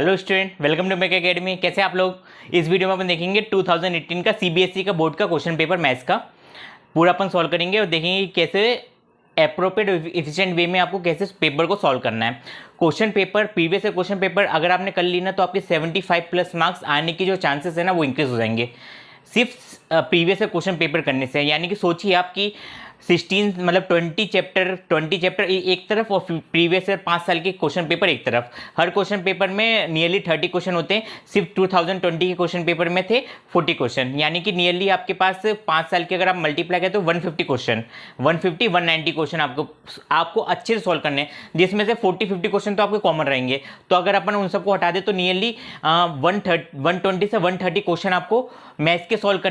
Hello student, welcome to Make Academy. कैसे आप लोग। इस वीडियो में अपन देखेंगे 2018 का सीबीएसई का बोर्ड का क्वेश्चन पेपर मैथ्स का पूरा अपन सॉल्व करेंगे और देखेंगे कि कैसे एप्रोप्रिएट एफिशिएंट वे में आपको कैसे पेपर को सॉल्व करना है। Question paper previous year question paper अगर आपने कर ली ना तो आपके 75 प्लस मार्क्स आने की जो चांसेस है ना वो इंक्रीज हो जाएंगे सिर्फ प्रीवियस ईयर क्वेश्चन पेपर करने से। यानी कि सोचिए आपकी 16 मतलब 20 चैप्टर एक तरफ और प्रीवियस ईयर 5 साल के क्वेश्चन पेपर एक तरफ। हर क्वेश्चन पेपर में नियरली 30 क्वेश्चन होते हैं। सिर्फ 2020 के क्वेश्चन पेपर में थे 40 क्वेश्चन, यानी कि नियरली आपके पास 5 साल के अगर आप मल्टीप्लाई करें तो 150 क्वेश्चन, 190 क्वेश्चन आपको अच्छे से सॉल्व करने हैं, जिसमें से 40-50 क्वेश्चन तो आपके कॉमन रहेंगे। तो अगर अपन उन सबको हटा दें तो नियरली 120 से 130 क्वेश्चन आपको मैथ्स के सॉल्व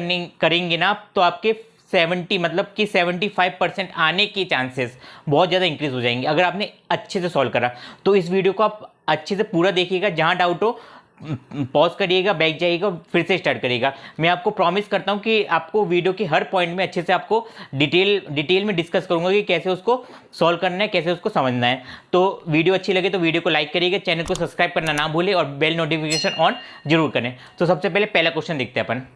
करेंगे ना, तो आपके 70 मतलब कि 75% आने के चांसेस बहुत ज़्यादा इंक्रीज हो जाएंगे अगर आपने अच्छे से सॉल्व करा। तो इस वीडियो को आप अच्छे से पूरा देखिएगा, जहाँ डाउट हो पॉज करिएगा, बैक जाइएगा, फिर से स्टार्ट करिएगा। मैं आपको प्रॉमिस करता हूँ कि आपको वीडियो के हर पॉइंट में अच्छे से आपको डिटेल में डिस्कस करूँगा कि कैसे उसको सॉल्व करना है, कैसे उसको समझना है। तो वीडियो अच्छी लगे तो वीडियो को लाइक करिएगा, चैनल को सब्सक्राइब करना ना भूलें और बेल नोटिफिकेशन ऑन जरूर करें। तो सबसे पहले पहला क्वेश्चन देखते हैं अपन।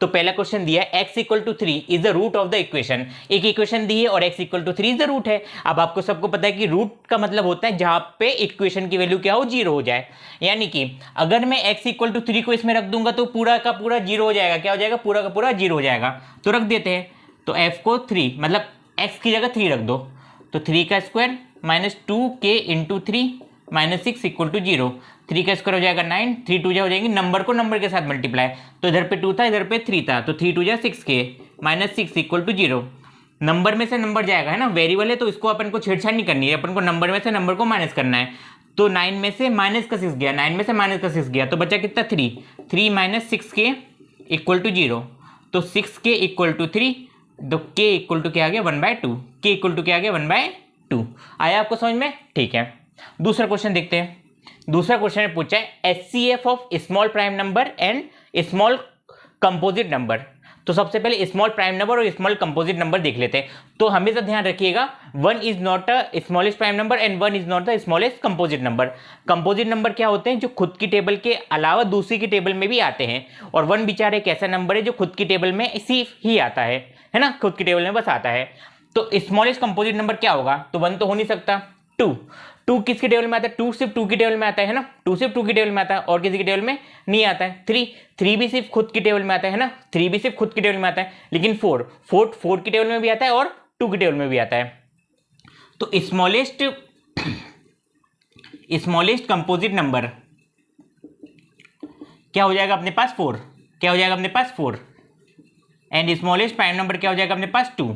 तो पहला क्वेश्चन दिया है x equal to 3 is the root of the equation. एक इक्वेशन दी है और x equal to 3 is the root है। अब आपको सबको पता है कि रूट का मतलब होता है जहां पे इक्वेशन की वैल्यू क्या हो, 0 हो जाए। यानी कि अगर मैं x इक्वल टू 3 को इसमें रख दूंगा तो पूरा का पूरा 0 हो जाएगा। क्या हो जाएगा? पूरा का पूरा 0 हो जाएगा। तो रख देते हैं। तो f को 3 मतलब x की जगह 3 रख दो, तो 3 का square minus 2k into 3 minus 6 equal to 0। 3 का स्क्वायर हो जाएगा 9, 3 2 हो जाएंगे, नंबर को नंबर के साथ मल्टीप्लाई। तो इधर पे 2 था, इधर पे 3 था, तो 3 2 6k minus 6 equal to 0। Number में से नंबर जाएगा, है ना, वेरिएबल है तो इसको अपन को छेड़छाड़ नहीं करनी है, अपन को नंबर में से नंबर को माइनस करना है। तो 9 में से माइनस का 6 गया, 9 में से माइनस का 6 गया, तो बचा कितना? 3 माइनस 6k इक्वल टू 0। तो 6k इक्वल टू 3, तो k इक्वल टू क्या आ गया? 1/2। k इक्वल टू क्या आ गया? 1/2। आया आपको समझ में? ठीक है। दूसरा क्वेश्चन देखते हैं। दूसरा क्वेश्चन में पूछा है HCF of small prime number and small composite number. तो सबसे पहले स्मॉल प्राइम नंबर और स्मॉल कंपोजिट नंबर देख लेते हैं। तो हमेशा ध्यान रखिएगा, 1 is not a smallest prime number and 1 is not the smallest composite number. Composite number क्या होते हैं? जो खुद की टेबल के अलावा दूसरी की टेबल में भी आते हैं, और 1 बेचारा एक ऐसा नंबर है जो खुद की टेबल में सिर्फ ही आता है ना, खुद की टेबल में बस आता है। तो स्मॉलेस्ट कंपोजिट नंबर क्या होगा? तो 1 तो हो नहीं सकता। 2 किसकी टेबल में आता है? 2 सिर्फ 2 की टेबल में आता है ना, 2 सिर्फ 2 की टेबल में आता है और किसी की टेबल में नहीं आता है। 3 भी सिर्फ खुद की टेबल में आता है ना, 3 भी सिर्फ खुद की टेबल में आता है। लेकिन 4 की टेबल में भी आता है और 2 की टेबल में भी आता है। तो स्मॉलेस्ट कंपोजिट नंबर क्या हो जाएगा अपने पास? 4। क्या हो जाएगा अपने पास? 4। एंड स्मॉलेस्ट प्राइम नंबर क्या हो जाएगा अपने पास? 2।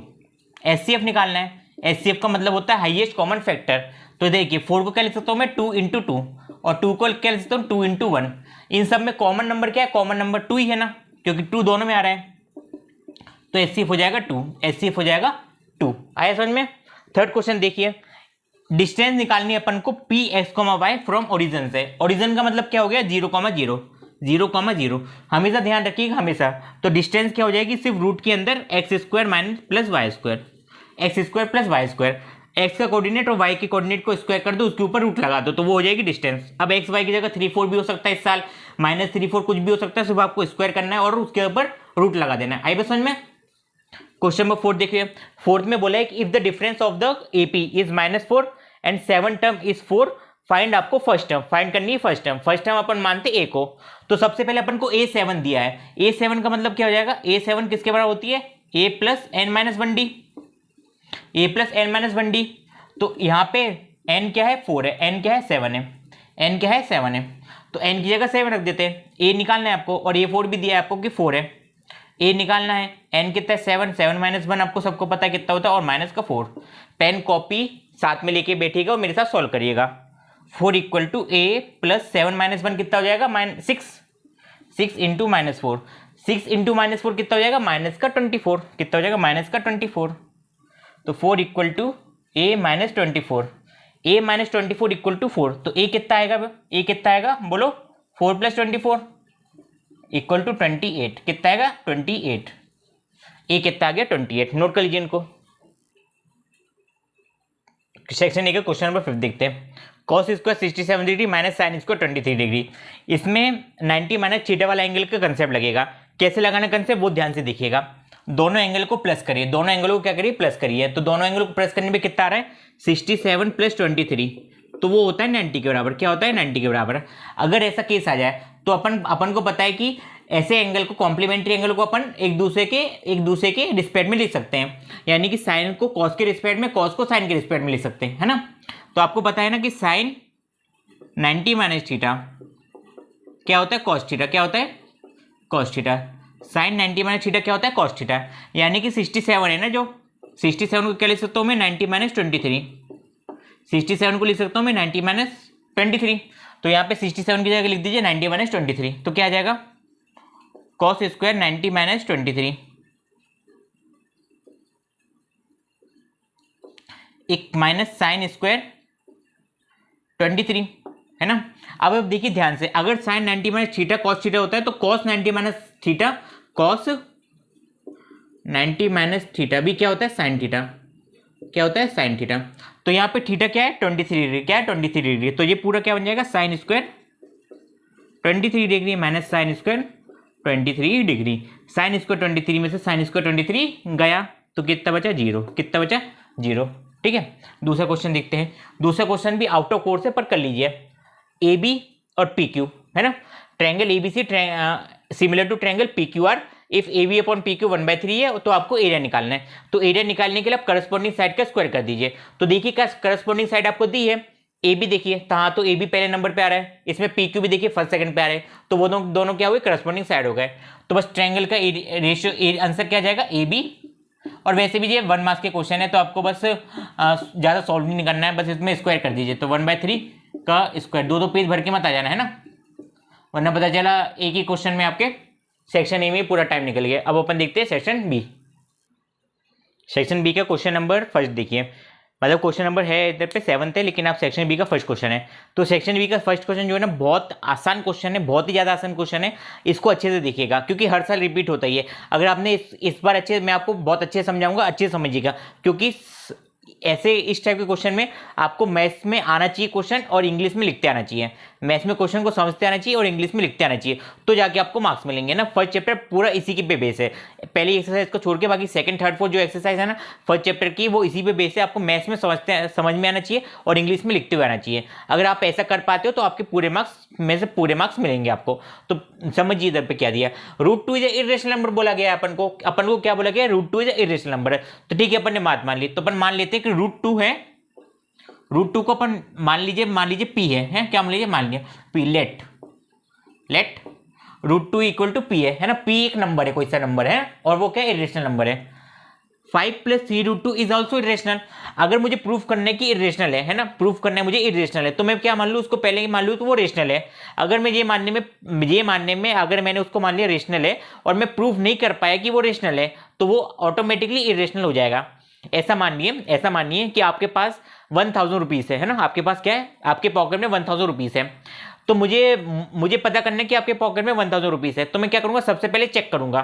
एचसीएफ निकालना है। एचसीएफ का मतलब होता है हाईएस्ट कॉमन फैक्टर। तो देखिए 4 को क्या लिख सकता हूं मैं? 2 इंटू 2, और 2 को क्या लिख सकता हूं? 2 इंटू 1। इन सब में कॉमन नंबर क्या है? कॉमन नंबर 2 ही है ना, क्योंकि 2 दोनों में आ रहा है। तो एचसीएफ हो जाएगा 2। एचसीएफ हो जाएगा 2। आया समझ में? थर्ड क्वेश्चन देखिए। डिस्टेंस निकालनी है अपन को P X comma Y from origin से। ओरिजिन का मतलब क्या हो गया? 0,0 0,0। हमेशा ध्यान रखिएगा, हमेशा। तो डिस्टेंस क्या हो जाएगी? सिर्फ रूट के अंदर X square minus plus Y square, X square plus Y square. X का कोऑर्डिनेट और वाई के कोऑर्डिनेट को स्क्वायर कर दो, उसके ऊपर रूट लगा दो, तो वो हो जाएगी डिस्टेंस। अब एक्स वाई की जगह 3 4 भी हो सकता है इस साल, माइनस 3 4 कुछ भी हो सकता है, सिर्फ आपको स्क्वायर करना है और उसके ऊपर रूट लगा देना है। आई बस समझ में? क्वेश्चन नंबर 4 देखिए। फोर्थ में बोला है कि if the difference of the AP is -4 and 7 term is 4, find आपको फर्स्ट टर्म, फाइंड करनी है फर्स्ट टर्म। फर्स्ट टर्म अपन मानते ए को। तो सबसे पहले अपन को A7 दिया है। A7 का मतलब क्या हो जाएगा? A7 किसके बराबर होती है? A plus n minus 1d। A plus n minus 1d। तो यहाँ पे n क्या है? 4 है, n क्या है? 7 है, n क्या है? 7 है। तो n की जगह 7 रख देते हैं। a निकालना है आपको, और A4 भी दिया है आपको कि 4 है। a निकालना है, n कितना है? 7, 7 माइनस 1 आपको सबको पता है कितना होता है, और माइनस का 4। पेन कॉपी साथ में लेके बैठिएगा और मेरे साथ सॉल्व करिएगा। 4 equal to a plus 7 minus 1 कितना हो जाएगा? 6 इंटू माइनस 4। 6 इंटू माइनस 4 कितना हो जाएगा? माइनस का 24। कितना हो जाएगा? माइनस का 24। तो 4 equal to a minus 24। a minus 24 equal to 4। तो a कितना आएगा? a कितना आएगा? बोलो। 4 प्लस 24 इक्वल टू 28। कितना आएगा? 28। a कितना आ गया? 28। नोट कर लीजिए इनको। सेक्शन ए का क्वेश्चन नंबर 5 देखते हैं। Cos square 67 degree minus sine square 23 degree. इसमें 90 माइनस थीटा वाला एंगल का कंसेप्ट लगेगा। कैसे लगाना कंसेप्ट वो ध्यान से देखिएगा। दोनों एंगल को प्लस करिए, दोनों एंगल को क्या करिए प्लस करिए। तो दोनों एंगल को प्लस करने में कितना आ रहा है 67 प्लस 23, तो वो होता है 90 के बराबर। क्या होता है 90 के बराबर। अगर ऐसा केस आ जाए तो अपन को पता है कि ऐसे एंगल को कॉम्प्लीमेंट्री एंगल को अपन एक दूसरे के रिस्पेक्ट में लिख सकते हैं, यानी कि साइन को कॉस के रिस्पेक्ट में, कॉस को साइन के रिस्पेक्ट में लिख सकते हैं, है ना। तो आपको पता है ना कि साइन 90 माइनस थीटा क्या होता है कॉस थीटा, क्या होता है cos theta. Sine 90 minus theta क्या होता है कॉस थीटा, यानी कि 67 है ना, जो 67 को क्या लिख सकता हूँ मैं 90 माइनस 23, 67 को लिख सकता हूँ मैं 90 माइनस 23। तो यहाँ पे 67 की जगह लिख दीजिए 90 माइनस 23, तो क्या आ जाएगा कॉस स्क्वायर 90 माइनस 23 एक माइनस साइन स्क्वायर 23, है ना। अब देखिए ध्यान से, अगर sine 90 minus theta cos theta होता है तो cos 90 minus theta cos 90 minus theta भी क्या होता है साइन थीटा, क्या होता है साइन थीटा। तो यहाँ पे थीटा क्या है 23 डिग्री, क्या है 23 डिग्री। तो ये पूरा क्या बन जाएगा sine square 23 degree minus sine square 23 degree. Sine square 23 में से साइन स्क्वायर 23 गया तो कितना बचा 0, कितना बचा 0। ठीक है, दूसरा क्वेश्चन देखते हैं। दूसरा क्वेश्चन भी आउट ऑफ कोर्स है पर कर लीजिए। ए बी और पी क्यू, है ना, triangle A B C similar to triangle P Q R. If A B upon P Q 1/3 है तो आपको एरिया निकालना है। तो एरिया निकालने के लिए आप करस्पॉन्डिंग साइड का स्क्वायर कर दीजिए। तो देखिए क्या करस्पॉन्डिंग साइड आपको दी है ए बी, देखिए हाँ, तो ए बी पहले नंबर पे आ रहा है, इसमें पी क्यू भी देखिए फर्स्ट सेकंड पे आ रहे हैं, तो वो दोनों क्या हुए करस्पॉन्डिंग साइड हो गए। तो बस ट्रायंगल का रेशियो आंसर क्या जाएगा ए बी। और वैसे भी ये 1 मार्क्स के क्वेश्चन है तो आपको बस ज़्यादा सॉल्व नहीं करना है, बस इसमें स्क्वायर कर दीजिए। तो 1/3 का स्क्वायर, दो पेज भर के मत आ जाना, है ना, वरना पता चला एक ही क्वेश्चन में आपके सेक्शन ए में पूरा टाइम निकल गया। अब अपन देखते हैं सेक्शन बी। सेक्शन बी का क्वेश्चन नंबर फर्स्ट देखिए, मतलब क्वेश्चन नंबर है इधर पे 7th है, लेकिन आप सेक्शन बी का फर्स्ट क्वेश्चन है। तो सेक्शन बी का फर्स्ट क्वेश्चन जो है ना बहुत आसान क्वेश्चन है, बहुत ही ज़्यादा आसान क्वेश्चन है। इसको अच्छे से देखिएगा क्योंकि हर साल रिपीट होता ही है। अगर आपने इस बार अच्छे, मैं आपको बहुत अच्छे समझाऊंगा, अच्छे समझिएगा, क्योंकि ऐसे इस टाइप के क्वेश्चन में आपको मैथ्स में आना चाहिए क्वेश्चन और इंग्लिश में लिखते आना चाहिए। मैथ्स में क्वेश्चन को समझते आना चाहिए और इंग्लिश में लिखते आना चाहिए, तो जाके आपको मार्क्स मिलेंगे ना। फर्स्ट चैप्टर पूरा इसी के पे बेस है, पहली एक्सरसाइज को छोड़ के बाकी सेकंड थर्ड फोर्थ जो एक्सरसाइज है ना फर्स्ट चैप्टर की, वो इसी पे बेस है। आपको मैथ्स में समझ में आना चाहिए और इंग्लिश में लिखते हुए आना चाहिए। अगर आप ऐसा कर पाते हो तो आपके पूरे मार्क्स में से पूरे मार्क्स मिलेंगे आपको। तो समझिए इधर पे क्या दिया, √2 इज इरेशनल नंबर बोला गया है अपन को क्या बोला गया, √2 इज इरेशनल नंबर है। तो ठीक है, अपन ने मान ली, तो अपन मान लेते हैं कि √2 है, √2 को अपन मान लीजिए पी है क्या मान लीजिए P, let √2 equal to P है ना। पी एक नंबर है, कोई सा नंबर है और वो क्या इरेशनल नंबर है। 5 + 3√2 इज ऑल्सो इरेशनल। अगर मुझे प्रूफ करने की इरेशनल है ना, प्रूफ करना है मुझे इरेशनल है, तो मैं क्या मान लूँ उसको, पहले ही मान लूँ तो वो रेशनल है। अगर मैं ये मानने में अगर मैंने उसको मान लिया रेशनल है और मैं प्रूफ नहीं कर पाया कि वो रेशनल है, तो वो ऑटोमेटिकली इरेशनल हो जाएगा। ऐसा मानिए कि आपके पास 1000 रुपीज़ है ना, आपके पास क्या है, आपके पॉकेट में 1000 रुपीज़ है। तो मुझे पता करना है कि आपके पॉकेट में 1000 रुपीज़ है, तो मैं क्या करूंगा, सबसे पहले चेक करूंगा।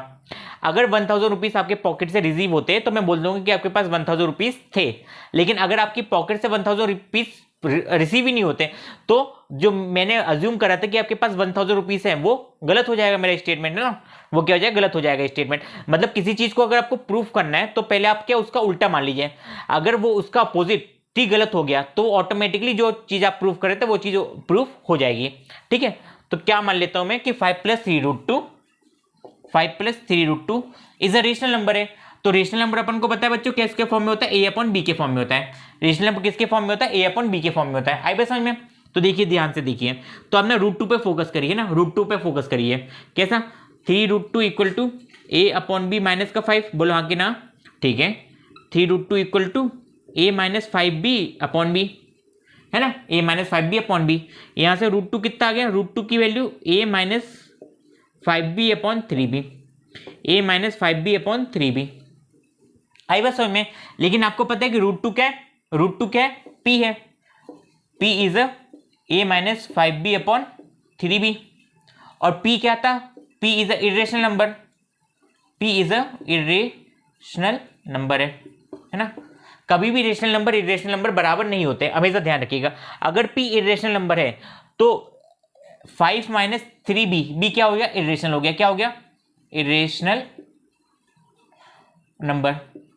अगर 1000 रुपीज़ आपके पॉकेट से रिसीव होते हैं तो मैं बोल दूंगा कि आपके पास 1000 रुपीज़ थे। लेकिन अगर आपकी पॉकेट से 1000 रुपीज़ रिसीव ही नहीं होते तो जो मैंने अज्यूम करा था कि आपके पास 1000 रुपीज़ है वो गलत हो जाएगा, मेरा स्टेटमेंट है ना, वो क्या हो जाएगा, गलत हो जाएगा स्टेटमेंट। मतलब किसी चीज़ को अगर आपको प्रूफ करना है तो पहले आप क्या उसका उल्टा मान लीजिए। अगर वो उसका अपोजिट ठीक गलत हो गया तो ऑटोमेटिकली जो चीज़ आप प्रूफ करे थे वो चीज़ प्रूफ हो जाएगी। ठीक है, तो क्या मान लेता हूं मैं कि 5 + 3√2 इज अ रेशनल नंबर है। तो रेशनल नंबर अपन को पता है बच्चों किसके फॉर्म में होता है, a/b के फॉर्म में होता है। रेशनल नंबर किसके फॉर्म में होता है, a/b के फॉर्म में होता है। आई बात समझ में। तो देखिए ध्यान से देखिए, तो आपने √2 पे फोकस करिए ना, √2 पे फोकस करिए। कैसा, 3√2 इक्वल टू a/b माइनस का 5, बोलो हाँ कि ना। ठीक है, 3√2 इक्वल टू a-5b/b है ना, a-5b/b। यहाँ से √2 कितना आ गया, √2 की वैल्यू a-5b/3b, a-5b/3b। आई बस समझ में। लेकिन आपको पता है कि √2 क्या है, √2 क्या है, p है, p इज a-5b/3b। और p क्या था, p is a irrational number, p is a irrational number है ना। कभी भी रेशनल नंबर इरेशनल नंबर बराबर नहीं होते, हमेशा ध्यान रखिएगा। अगर p इरेशनल नंबर है तो 5 माइनस 3b, b क्या हो गया, इरेशनल हो गया। क्या हो गया, इरेशनल नंबर,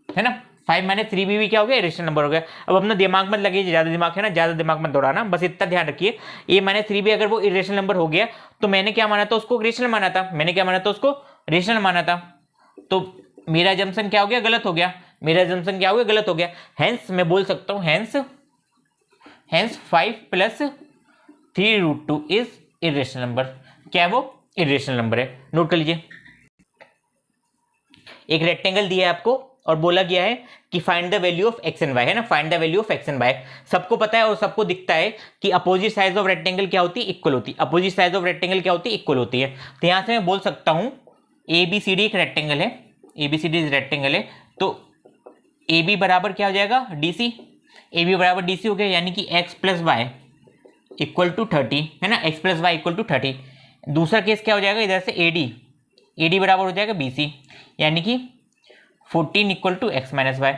है ना। 5 माइनस 3b भी क्या हो गया, इरेशनल नंबर हो गया। अब अपना दिमाग मत लगाइए, ज्यादा दिमाग है ना, ज्यादा दिमाग मत दौड़ाना, बस इतना ध्यान रखिए। a माइनस 3b अगर वो इरेशनल नंबर हो गया तो मैंने क्या माना था, उसको रेशनल माना था। मैंने क्या माना था, उसको रेशनल माना था। तो मेरा जम्पशन क्या हो गया, गलत हो गया। मेरा जम्पशन क्या हो गया, गलत हो गया। हेंस मैं बोल सकता हूं, hence 5 plus 3√2 is irrational number. क्या है वो, इरेशनल नंबर है। नोट कर लीजिए। एक रेक्टेंगल दिया है आपको और बोला गया है कि find the value of X and Y, है ना, find the value of X and Y. सबको पता है और सबको दिखता है कि अपोजिट साइड ऑफ रेक्टेंगल क्या होती है, इक्वल होती है। अपोजिट साइड ऑफ रेक्टेंगल क्या होती है, इक्वल होती है। तो यहां से मैं बोल सकता हूं ABCD एक रेक्टेंगल है, ABCD रेक्टेंगल है, तो AB बराबर क्या हो जाएगा, DC। AB बराबर DC हो गया, यानी कि x plus Y equal to 30, है ना, x plus Y equal to 30। दूसरा केस क्या हो जाएगा, इधर से AD बराबर हो जाएगा BC, यानी कि 14 equal to X minus Y.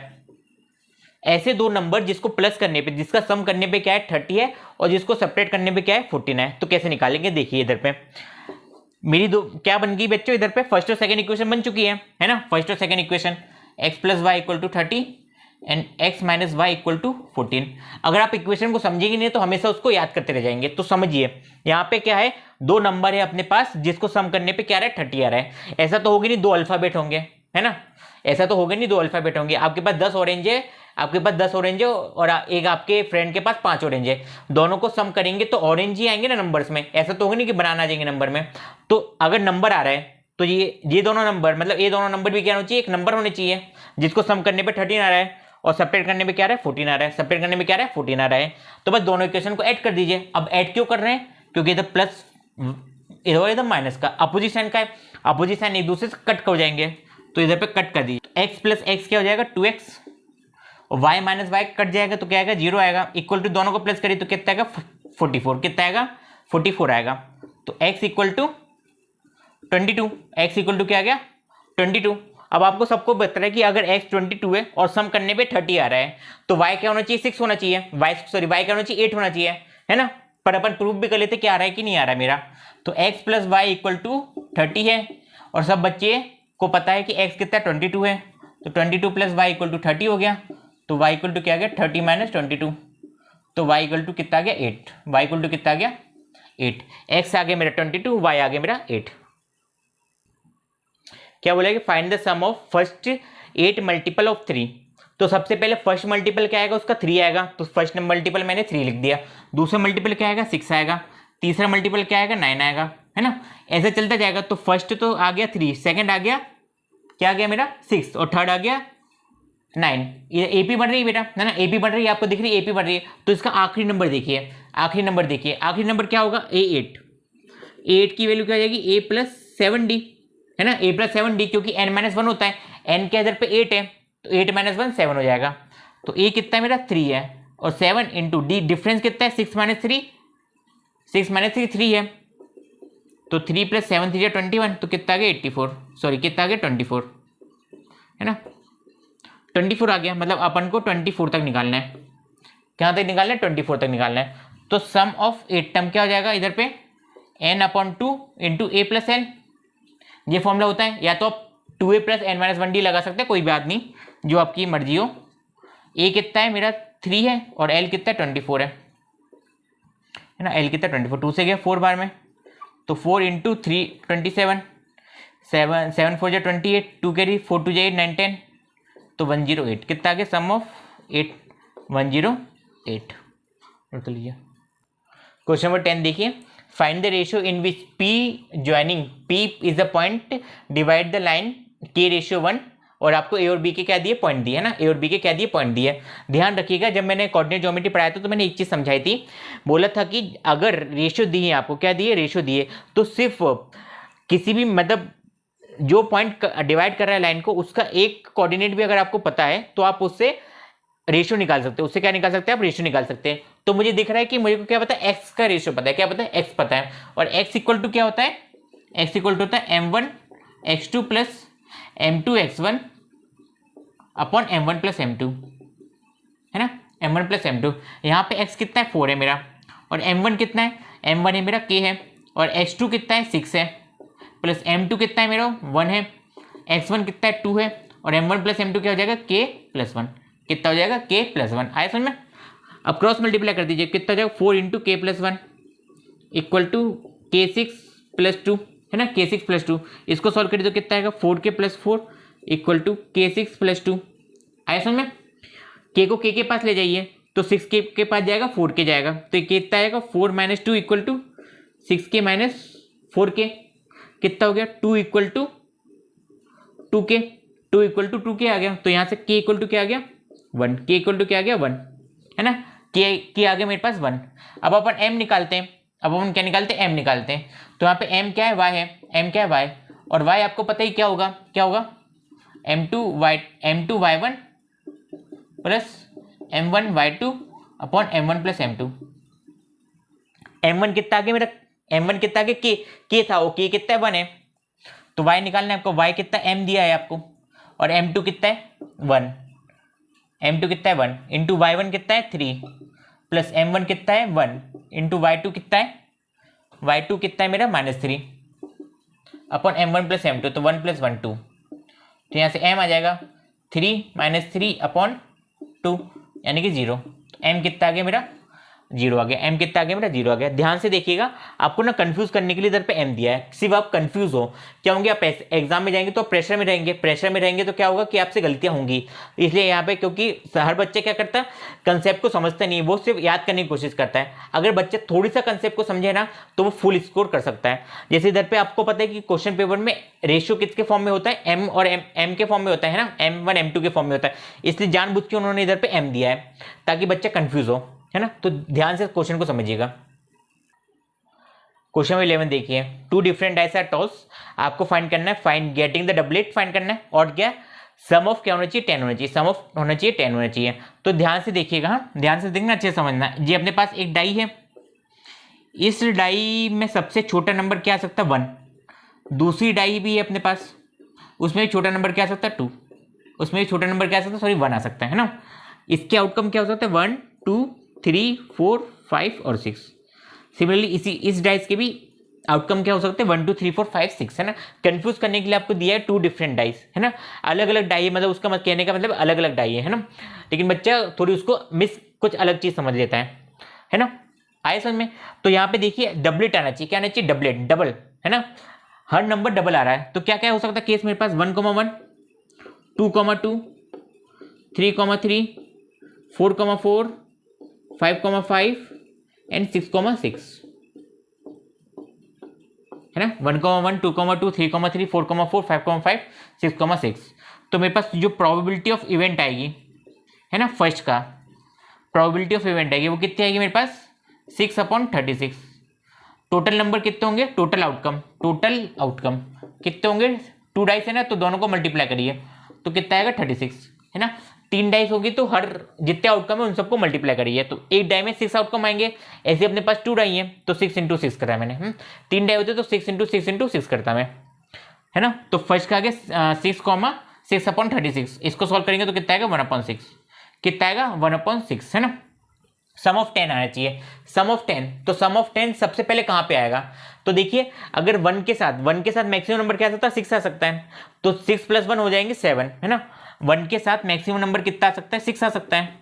ऐसे दो नंबर जिसको प्लस करने पे, जिसका सम करने पे क्या है 30 है और जिसको सेपरेट करने पे क्या है 14 है। तो कैसे निकालेंगे, देखिए इधर पे मेरी दो क्या बन गई बच्चों, इधर पे फर्स्ट और सेकंड इक्वेशन बन चुकी है ना। फर्स्ट और second equation x plus Y equal to 30 and x minus Y equal to 14। अगर आप इक्वेशन को समझेंगे नहीं तो हमेशा उसको याद करते रह जाएंगे। तो समझिए यहाँ पे क्या है, दो नंबर है अपने पास जिसको सम करने पे क्या आ रहा है 30 आ रहा है। ऐसा तो होगी नहीं दो अल्फाबेट होंगे, है ना, ऐसा तो होगा नहीं दो अल्फाबेट होंगे। आपके पास 10 ऑरेंज है, आपके पास 10 ऑरेंज है और एक आपके फ्रेंड के पास 5 ऑरेंज है। दोनों को सम करेंगे तो ऑरेंज ही आएंगे ना नंबर्स में, ऐसा तो होगा नहीं कि बनाना आ जाएंगे नंबर में। तो अगर नंबर आ रहा है तो ये दोनों नंबर, मतलब ये दोनों नंबर भी क्या होना चाहिए, एक नंबर होने चाहिए जिसको सम करने पे 13 आ रहा है और सेपरेट करने में क्या आ रहा है 14 आ रहा है। सेपरेट करने में क्या आ रहा है 14 आ रहा है। तो बस दोनों इक्वेशन को ऐड कर दीजिए। अब ऐड क्यों कर रहे हैं, क्योंकि इधर प्लस इधर माइनस का अपोजिट साइन का है, अपोजिट साइन एक दूसरे से कट हो जाएंगे, तो इधर पे कट कर दीजिए। तो x प्लस एक्स क्या हो जाएगा 2x और y माइनस वाई कट जाएगा तो क्या आएगा 0 आएगा। इक्वल टू दोनों को प्लस करिए तो कितना आएगा 44, कितना आएगा 44 आएगा। तो x equal to 22, x equal to क्या आ गया 22। अब आपको सबको बता रहा है कि अगर x 22 है और सम करने पे 30 आ रहा है तो y क्या होना चाहिए 6 होना चाहिए, y क्या होना चाहिए 8 होना चाहिए, है ना। पर अपन प्रूफ भी कर लेते क्या आ रहा है कि नहीं आ रहा है मेरा। तो x plus Y equal to 30 है और सब बच्चे को पता है कि x कितना 22 है, तो 22 प्लस वाई इक्वल टू 30 हो गया। तो y इक्वल टू क्या आ गया 30 माइनस 22, तो y इक्वल टू कितना आ गया 8, y इक्वल टू कितना आ गया 8। x आ गया मेरा 22, y आ गया मेरा 8। क्या बोलेगा, find the sum of first 8 multiple of 3। तो सबसे पहले फर्स्ट मल्टीपल क्या आएगा उसका 3 आएगा, तो फर्स्ट मल्टीपल मैंने 3 लिख दिया। दूसरा मल्टीपल क्या आएगा 6 आएगा। तीसरा मल्टीपल क्या आएगा 9 आएगा, है ना। ऐसे चलता जाएगा। तो फर्स्ट तो आ गया 3, सेकंड आ गया क्या आ गया मेरा 6 और थर्ड आ गया 9। ये एपी बढ़ रही है बेटा, है ना, एपी बढ़ रही है, आपको दिख रही है एपी बढ़ रही है। तो इसका आखिरी नंबर देखिए, आखिरी नंबर देखिए, आखिरी नंबर क्या होगा A8। A8 की वैल्यू क्या आ जाएगी A प्लस 7D, है ना, A प्लस 7D, क्योंकि n-1 होता है, n के इधर पे 8 है तो 8 माइनस 1 7 हो जाएगा। तो A कितना है मेरा 3 है और 7 इंटू D डिफरेंस कितना है 6 माइनस 3, 6 माइनस 3 3 है, तो 3 प्लस 7 3 21, तो कितना आ गया 84, सॉरी कितना आ गया 24, है ना, 24 आ गया। मतलब अपन को 24 तक निकालना है, कहाँ तक निकालना है 24 तक निकालना है। तो सम ऑफ 8 टर्म क्या हो जाएगा इधर पे n/2 into A plus n, ये फॉर्मूला होता है। या तो आप 2a प्लस n-1d लगा सकते हैं, कोई बात नहीं, जो आपकी मर्जी हो। a कितना है मेरा 3 है और l कितना 24 है ना, l कितना 24, 2 से गया 4 बार में, तो 4 इंटू 3 27, 7 4 जा 28, 2 कैरी 4 2 जा 8 9 10, तो 108 कितना आ गया सम ऑफ 8 108। नोट कर लीजिए। क्वेश्चन नंबर 10 देखिए, find the ratio in which P joining P is the point divide the line K/1, और आपको A और B के क्या दिए पॉइंट दिए, है ना, A और B के क्या दिए पॉइंट दिए। ध्यान रखिएगा, जब मैंने कोऑर्डिनेट ज्योमेट्री पढ़ाया था तो मैंने एक चीज समझाई थी, बोला था कि अगर रेशियो दिए, आपको क्या दिए रेशियो दिए, तो सिर्फ किसी भी मतलब जो पॉइंट डिवाइड कर रहा है लाइन को उसका एक कोऑर्डिनेट भी अगर आपको पता है तो आप उससे रेशियो निकाल सकते हो, उससे क्या निकाल सकते हैं आप रेशियो निकाल सकते हैं। तो मुझे दिख रहा है कि मुझे को क्या पता है x का रेशियो पता है, क्या पता है x पता है, और x इक्वल टू क्या होता है, x इक्वल टू होता है m1 x2 plus m2 x1 upon m1 plus m2, है ना, m1 प्लस m2। यहाँ पे x कितना है 4 है मेरा, और m1 कितना है, m1 है मेरा k है, और x2 कितना है 6 है, प्लस m2 कितना है मेरा 1 है, x1 कितना है 2 है, और m1 प्लस m2 क्या हो जाएगा k प्लस 1, कितना हो जाएगा k प्लस 1। आया समझ में। अब क्रॉस मल्टीप्लाई कर दीजिए, कितना हो जाएगा 4 इंटू के plus 1 equal to k6 plus 2, है ना, k6 प्लस 2। इसको सॉल्व करिए तो कितना आएगा 4k plus 4 equal to k6 plus 2। आया समझ में। k को k के पास ले जाइए तो 6k के पास जाएगा 4k जाएगा, तो ये कितना आएगा 4 minus 2 equal to 6k minus 4k, कितना हो गया 2 equal to 2k, 2 equal to 2k आ गया। तो यहाँ से k इक्वल टू क्या आ गया 1, k इक्वल टू क्या आ गया 1, है ना, k आ गया मेरे पास 1। अब अपन m निकालते हैं, अब अपन क्या निकालते हैं m निकालते हैं। तो यहाँ पे m क्या है y है, m क्या है y, और y आपको पता ही क्या होगा, क्या होगा m2 y1 plus m1 y2 upon m1 plus m2। m1 कितना आगे मेरा, m1 कितना आगे k था, वो k कितना है 1 है, तो y निकालना है आपको, y कितना m दिया है आपको, और m2 कितना है 1, m2 कितना है 1 इंटू y1 कितना है 3 प्लस m1 कितना है 1 इंटू y2 कितना है, y2 कितना है मेरा -3 अपॉन m1 प्लस m2, तो 1 प्लस 1 2, तो यहाँ से m आ जाएगा 3 माइनस 3 अपॉन 2 यानी कि 0। तो m कितना आ गया मेरा 0 आ गया, m कितना आ गया मेरा 0 आ गया। ध्यान से देखिएगा, आपको ना कंफ्यूज करने के लिए इधर पे m दिया है, सिर्फ आप कंफ्यूज हो क्या होंगे, आप एग्जाम में जाएंगे तो प्रेशर में रहेंगे, प्रेशर में रहेंगे तो क्या होगा कि आपसे गलतियां होंगी। इसलिए यहाँ पे, क्योंकि हर बच्चे क्या करता है कंसेप्ट को समझता नहीं, वो सिर्फ याद करने की कोशिश करता है। अगर बच्चे थोड़ी सा कंसेप्ट को समझे ना तो वो फुल स्कोर कर सकता है। जैसे इधर पे आपको पता है कि क्वेश्चन पेपर में रेशियो किसके फॉर्म में होता है, m और m के फॉर्म में होता है ना, m1 m2 के फॉर्म में होता है, इसलिए जानबूझ के उन्होंने इधर पे m दिया है ताकि बच्चा कंफ्यूज हो, है ना। तो ध्यान से क्वेश्चन को समझिएगा। क्वेश्चन 11 देखिए, 2 डिफरेंट डाइस आर टॉस, आपको फाइंड करना है, find getting the doublet find करना है, और क्या सम ऑफ क्या होना चाहिए 10 होना चाहिए, सम ऑफ होना चाहिए 10 होना चाहिए। तो ध्यान से देखिएगा, हाँ ध्यान से देखना, अच्छे से समझना। ये अपने पास एक डाई है, इस डाई में सबसे छोटा नंबर क्या आ सकता है 1, दूसरी डाई भी है अपने पास, उसमें भी छोटा नंबर क्या आ सकता है 2, उसमें भी छोटा नंबर क्या आ सकता है, सॉरी 1 आ सकता है ना। इसके आउटकम क्या हो सकता है 1 2 3 4 5 और 6। सिमिलरली इस डाइस के भी आउटकम क्या हो सकते हैं 1 2 3 4 5 6, है ना। कंफ्यूज करने के लिए आपको दिया है 2 डिफरेंट डाइस, है ना, अलग अलग डाई है, मतलब उसका कहने का मतलब अलग अलग डाई है ना, लेकिन बच्चा थोड़ी उसको मिस कुछ अलग चीज समझ लेता है ना। आए समझ में। तो यहाँ पे देखिए डबलेट आना चाहिए, क्या आना चाहिए डबलेट, डबल, है ना, हर नंबर डबल आ रहा है। तो क्या क्या हो सकता है केस मेरे पास 1 1 2 2 3 3 4 4 5 5 एंड 6 6, है ना, 1 1 2 2 3 3 4 4 5 5 6 6। तो मेरे पास जो प्रोबेबिलिटी ऑफ इवेंट आएगी, है ना, फर्स्ट का प्रोबेबिलिटी ऑफ इवेंट आएगी, वो कितनी आएगी मेरे पास 6/36। टोटल नंबर कितने होंगे, टोटल आउटकम कितने होंगे, 2 डाइस है ना, तो दोनों को मल्टीप्लाई करिए तो कितना आएगा 36, है ना। 3 डाइस होगी तो हर जितने आउटकम है उन सबको मल्टीप्लाई करिए, तो एक डाई में 6 आउटकम आएंगे। ऐसे अपने पास 2 डाई है तो 6 × 6 करा मैंने, 3 डाई होते तो 6 × 6 × 6 करता मैं, है ना। तो फर्स्ट का आगे 6/36, इसको सॉल्व करेंगे तो कितना आएगा 1/6, कितना आएगा 1/6, है ना। सम ऑफ 10 आना चाहिए, सम ऑफ 10, तो सम ऑफ 10 सबसे पहले कहाँ पे आएगा, तो देखिए अगर 1 के साथ मैक्सिमम नंबर क्या आ सकता है 6 आ सकता है, तो 6 + 1 हो जाएंगे 7, है ना। 1 के साथ मैक्सिमम नंबर कितना आ सकता है 6 आ सकता है,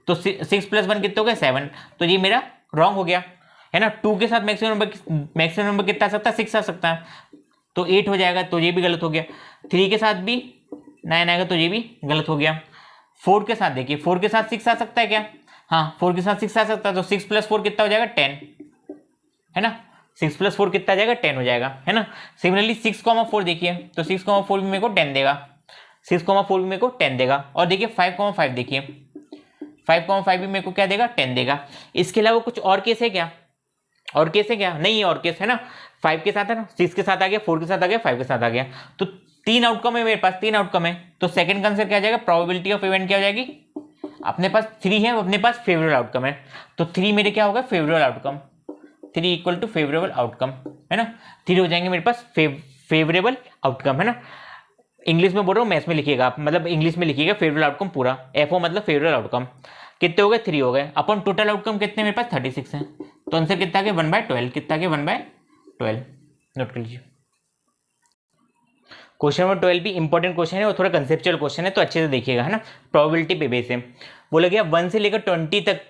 तो 6 + 1 कितना हो गया 7, तो ये मेरा रॉन्ग हो गया, है ना। 2 के साथ मैक्सिमम नंबर कितना आ सकता है 6 आ सकता है, तो 8 हो जाएगा, तो ये भी गलत हो गया। 3 के साथ भी 9 आएगा, तो ये भी गलत हो गया। 4 के साथ देखिए, 4 के साथ 6 आ सकता है क्या, हाँ 4 के साथ 6 आ सकता है, तो 6 + 4 कितना हो जाएगा 10, है ना। 6 + 4 कितना आ जाएगा 10 हो जाएगा, है ना। सिमिलरली 6,4 देखिए, तो 6,4 भी मेरे को 10 देगा, 6,4 भी मेरे को 10 देगा। और देखिए 5,5 देखिए, 5,5 भी मेरे को क्या देगा 10 देगा। इसके अलावा कुछ और केस है क्या, और केस है क्या, नहीं है और केस, है ना। 5 के साथ है ना, 6 के साथ आ गया, 4 के साथ आ गया, 5 के साथ आ गया, तो 3 आउटकम है मेरे पास, 3 आउटकम है। तो सेकंड आंसर क्या आ जाएगा, प्रोबेबिलिटी ऑफ इवेंट क्या हो जाएगी, अपने पास 3 है, अपने पास फेवरेबल आउटकम है, तो 3 मेरे क्या होगा फेवरेबल आउटकम, 3 = फेवरेबल आउटकम, है ना। 3 हो जाएंगे मेरे पास फेवरेबल आउटकम, है ना। इंग्लिश में बोल रहा हूँ, मैथ्स में लिखिएगा आप, मतलब इंग्लिश में लिखिएगा फेवरेबल आउटकम पूरा, FO मतलब फेवरेबल आउटकम। कितने हो गए? 3 हो गए। अपन टोटल आउटकम कितने मेरे पास? 36 है। तो आंसर कितना आ गया? 1/12। कितना आ गया? 1/12। नोट कर लीजिए। क्वेश्चन नंबर 12 भी इंपॉर्टेंट क्वेश्चन है और थोड़ा कंसेप्चुअल क्वेश्चन है, तो अच्छे से देखिएगा, है ना। प्रोबेबिलिटी पे बेस है। बोला गया 1 से लेकर 20 तक,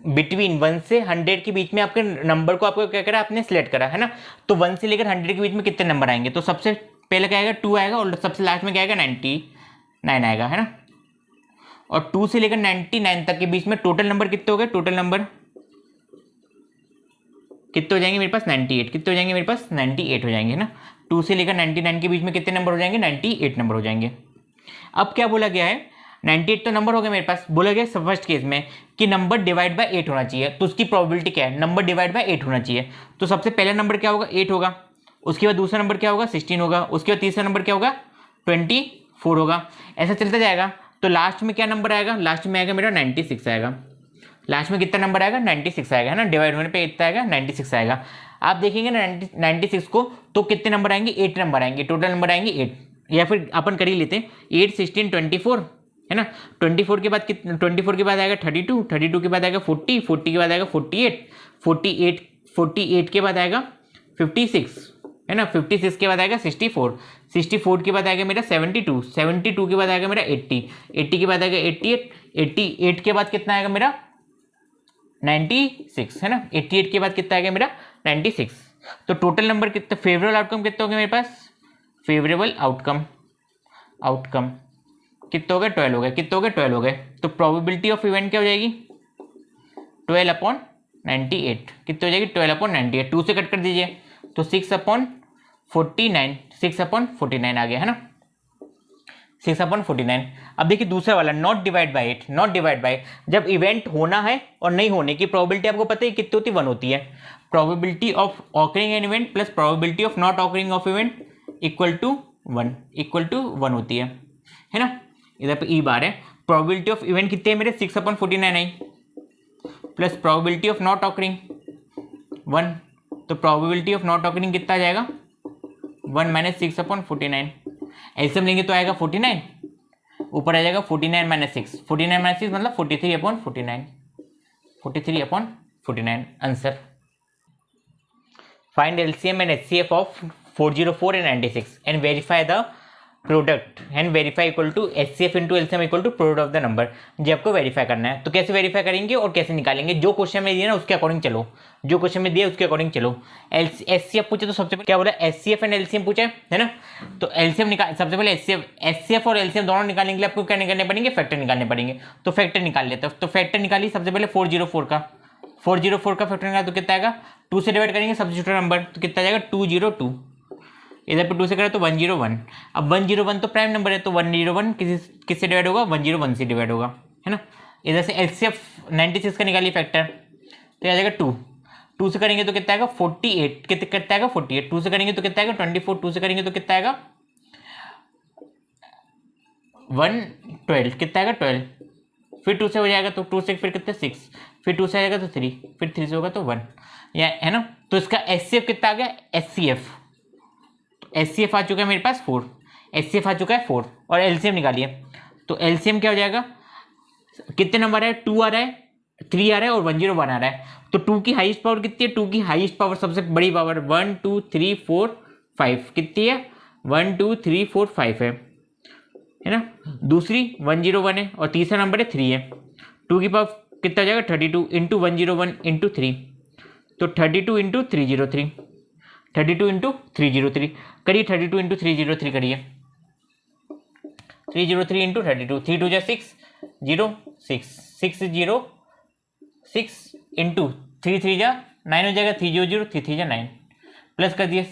बिटवीन 1 से 100 के बीच में आपके नंबर को आपको क्या करा? आपने सिलेक्ट करा, है ना। तो 1 से लेकर 100 के बीच में कितने नंबर आएंगे? तो सबसे पहले क्या आएगा? 2 आएगा, और सबसे लास्ट में क्या आएगा? 99 आएगा, है ना। और 2 से लेकर 99 तक के बीच में टोटल नंबर कितने हो गए? टोटल नंबर कितने हो जाएंगे मेरे पास? 98। कितने हो जाएंगे मेरे पास? 98 हो जाएंगे, है ना। 2 से लेकर 99 के बीच में कितने नंबर हो जाएंगे? 98 नंबर हो जाएंगे। अब क्या बोला गया है? 98 तो नंबर हो गए मेरे पास। बोला गया फर्स्ट केस में कि नंबर डिवाइड बाय 8 होना चाहिए। तो उसकी प्रोबेबिलिटी क्या है? नंबर डिवाइड बाय 8 होना चाहिए। तो सबसे पहला नंबर क्या होगा? 8 होगा। उसके बाद दूसरा नंबर क्या होगा? 16 होगा। उसके बाद तीसरा नंबर क्या होगा? 24 होगा। ऐसा चलता जाएगा। तो लास्ट में क्या नंबर आएगा? लास्ट में आएगा मेरा 96 आएगा। लास्ट में कितना नंबर आएगा? 96 आएगा, है ना। डिवाइड होने पे कितना आएगा? 96 आएगा। आप देखेंगे ना 96 को, तो कितने नंबर आएंगे? 8 नंबर आएंगे। टोटल नंबर आएंगे 8। या फिर अपन कर ही लेते हैं 8, 16, 24, है ना। 24 के बाद कितना? 24 के बाद आएगा 32, 32 के बाद आएगा 40, 40 के बाद आएगा 48, 48 के बाद आएगा 56, है ना। 56 के बाद आएगा 64, 64 के बाद आएगा मेरा 72, 72 के बाद आएगा मेरा 80, 80 के बाद आएगा 88, 88 के बाद कितना आएगा मेरा? 96, है ना। 88 के बाद कितना आएगा मेरा? 96। तो टोटल नंबर कितना? फेवरेबल आउटकम कितने हो गए मेरे पास? फेवरेबल आउटकम कितने हो गए? 12 हो गए। कितने हो गए? 12 हो गए। तो प्रोबेबिलिटी ऑफ इवेंट क्या हो जाएगी? 12/98। कितने हो जाएगी? 12/98। 2 से कट कर दीजिए तो 6/49, 6/49 आ गया, है ना। 6/49। अब देखिए दूसरा वाला, not divide by 8। Not divide by, जब इवेंट होना है और नहीं होने की प्रोबेबिलिटी आपको पता है कितनी होती है? 1 होती है। Probability of occurring an event plus probability of not occurring of event equal to 1 होती है ना। इधर पे ई बार है। प्रोबेबिलिटी ऑफ इवेंट कितने है मेरे? 6/49 आई, plus probability of not occurring 1। तो प्रोबेबिलिटी ऑफ नॉट ऑकरिंग कितना आ जाएगा? 1 - 6/49। एलसीएम लेंगे तो आएगा 49, ऊपर आ जाएगा 49 - 6, 49 - 6 मतलब 43/49, 43/49 answer. Find LCM and HCF of 404 and 96 and verify the product and verify equal to HCF into LCM equal to product of the number. जी आपको वेरीफाई करना है। तो कैसे वेरीफाई करेंगे और कैसे निकालेंगे? जो क्वेश्चन में दिया ना उसके अकॉर्डिंग चलो, जो क्वेश्चन में दिया उसके अकॉर्डिंग चलो। एचसीएफ पूछे तो सबसे पहले क्या बोला? एचसीएफ एंड एलसीएम पूछा है ना। तो एलसीएम निकाल, सबसे पहले एचसीएफ और एलसीएम दोनों निकालने के लिए आपको क्या निकालने पड़ेंगे? फैक्टर निकालने पड़ेंगे। तो फैक्टर निकाल लेते हैं। तो फैक्टर निकालिए सबसे पहले 404 का फैक्टर निकाल तो कितना आएगा? 2 से डिवाइड करेंगे सब्स्टिट्यूट नंबर, तो कितना जाएगा? 202। इधर पे 2 से करें तो 101। अब 101 तो प्राइम नंबर है, तो 101 किससे डिवाइड होगा? 101 से डिवाइड होगा, है ना। इधर से एचसीएफ 96 का निकालिए फैक्टर, तो आ जाएगा 2 से करेंगे तो कितना आएगा? 48। कितना आएगा? 48। 2 से करेंगे तो कितना आएगा? 24। 2 से करेंगे तो कितना आएगा? 112। कितना आएगा? 12। फिर 2 से हो जाएगा तो 2 से फिर कितने? 6। फिर 2 से आएगा तो 3, फिर 3 से होगा तो 1, या है ना। तो इसका एचसीएफ कितना आ गया? एचसीएफ आ चुका है मेरे पास 4, एचसीएफ आ चुका है 4। और एलसीएम निकालिए, तो एलसीएम क्या हो जाएगा? कितने नंबर है? 2 आ रहा है, 3 आ रहा है और 101 आ रहा है। तो 2 की हाईएस्ट पावर कितनी है? 2 की हाईएस्ट पावर, सबसे बड़ी पावर 1 2 3 4 5 कितनी है? 1 2 3 4 5 है ना। दूसरी 101 है और तीसरा नंबर है 3 है। 2 की पावर कितना हो जाएगा? 32 इंटू 101 इंटू 3, तो 32 इंटू 303, 32 इंटू 303 करिए। 32 इंटू 303 करिए। 303 इंटू 32, 3 2 जा 6 0 6 6 0 6 इंटू 3 3 जा 9 हो जाएगा। 3 0 0 3 3 जा 9, प्लस कर दिए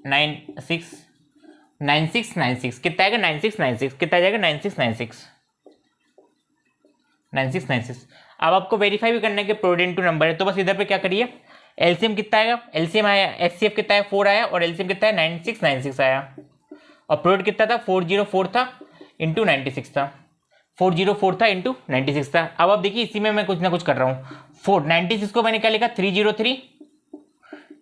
9 6 96 96 कितना आएगा? 96 96 कितना आ जाएगा? 96 96 96 96। अब आपको वेरीफाई भी करना है कि प्रोडक्ट इनटू नंबर है, तो बस इधर पे क्या करिए? एलसीएम कितना आएगा? एलसीएम आया, एचसीएफ कितना है? 4 आया, और एलसीएम कितना है? 96 96 आया। और प्रोडक्ट कितना था? 404 था इंटू 96 था, 404 था इंटू 96 था। अब आप देखिए इसी में मैं कुछ ना कुछ कर रहा हूँ। 96 को मैंने क्या लिखा? 303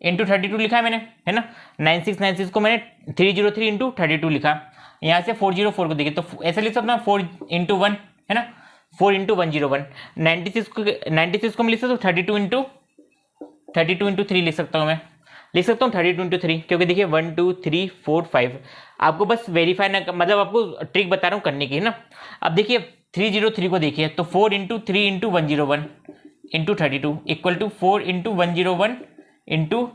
इंटू 32 लिखा है मैंने, है ना। 96 96 को मैंने 303 इंटू 32 लिखा। यहाँ से 404 को देखिए, तो ऐसा लिख सकता हूँ 4 × 1 है ना, 4 × 101। 96 को मैं लिख सकता हूँ 32 × 3 लिख सकता हूँ, मैं लिख सकता हूँ 32 × 3, क्योंकि देखिए 1 2 3 4 5, आपको बस वेरीफाई ना, मतलब आपको ट्रिक बता रहा हूँ करने की है ना। अब देखिए 303 को देखिए, तो 4 × 3 × 101 × 32 इक्वल टू 4 × 101 ×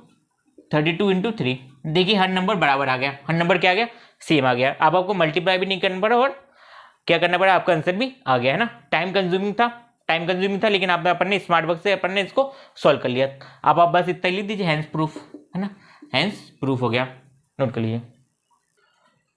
32 × 3। देखिए हर नंबर बराबर आ गया, हर नंबर क्या आ गया, सेम आ गया। अब आपको मल्टीप्लाई भी नहीं करना पड़ा और क्या करना पड़ा, आपका आंसर भी आ गया है ना। टाइम कंज्यूमिंग था, लेकिन अपन ने स्मार्ट वर्क से अपन ने इसको सॉल्व कर लिया। अब आप बस इतना ही लिख दीजिए, हैंस प्रूफ है ना, हैंस प्रूफ हो गया, नोट कर लीजिए।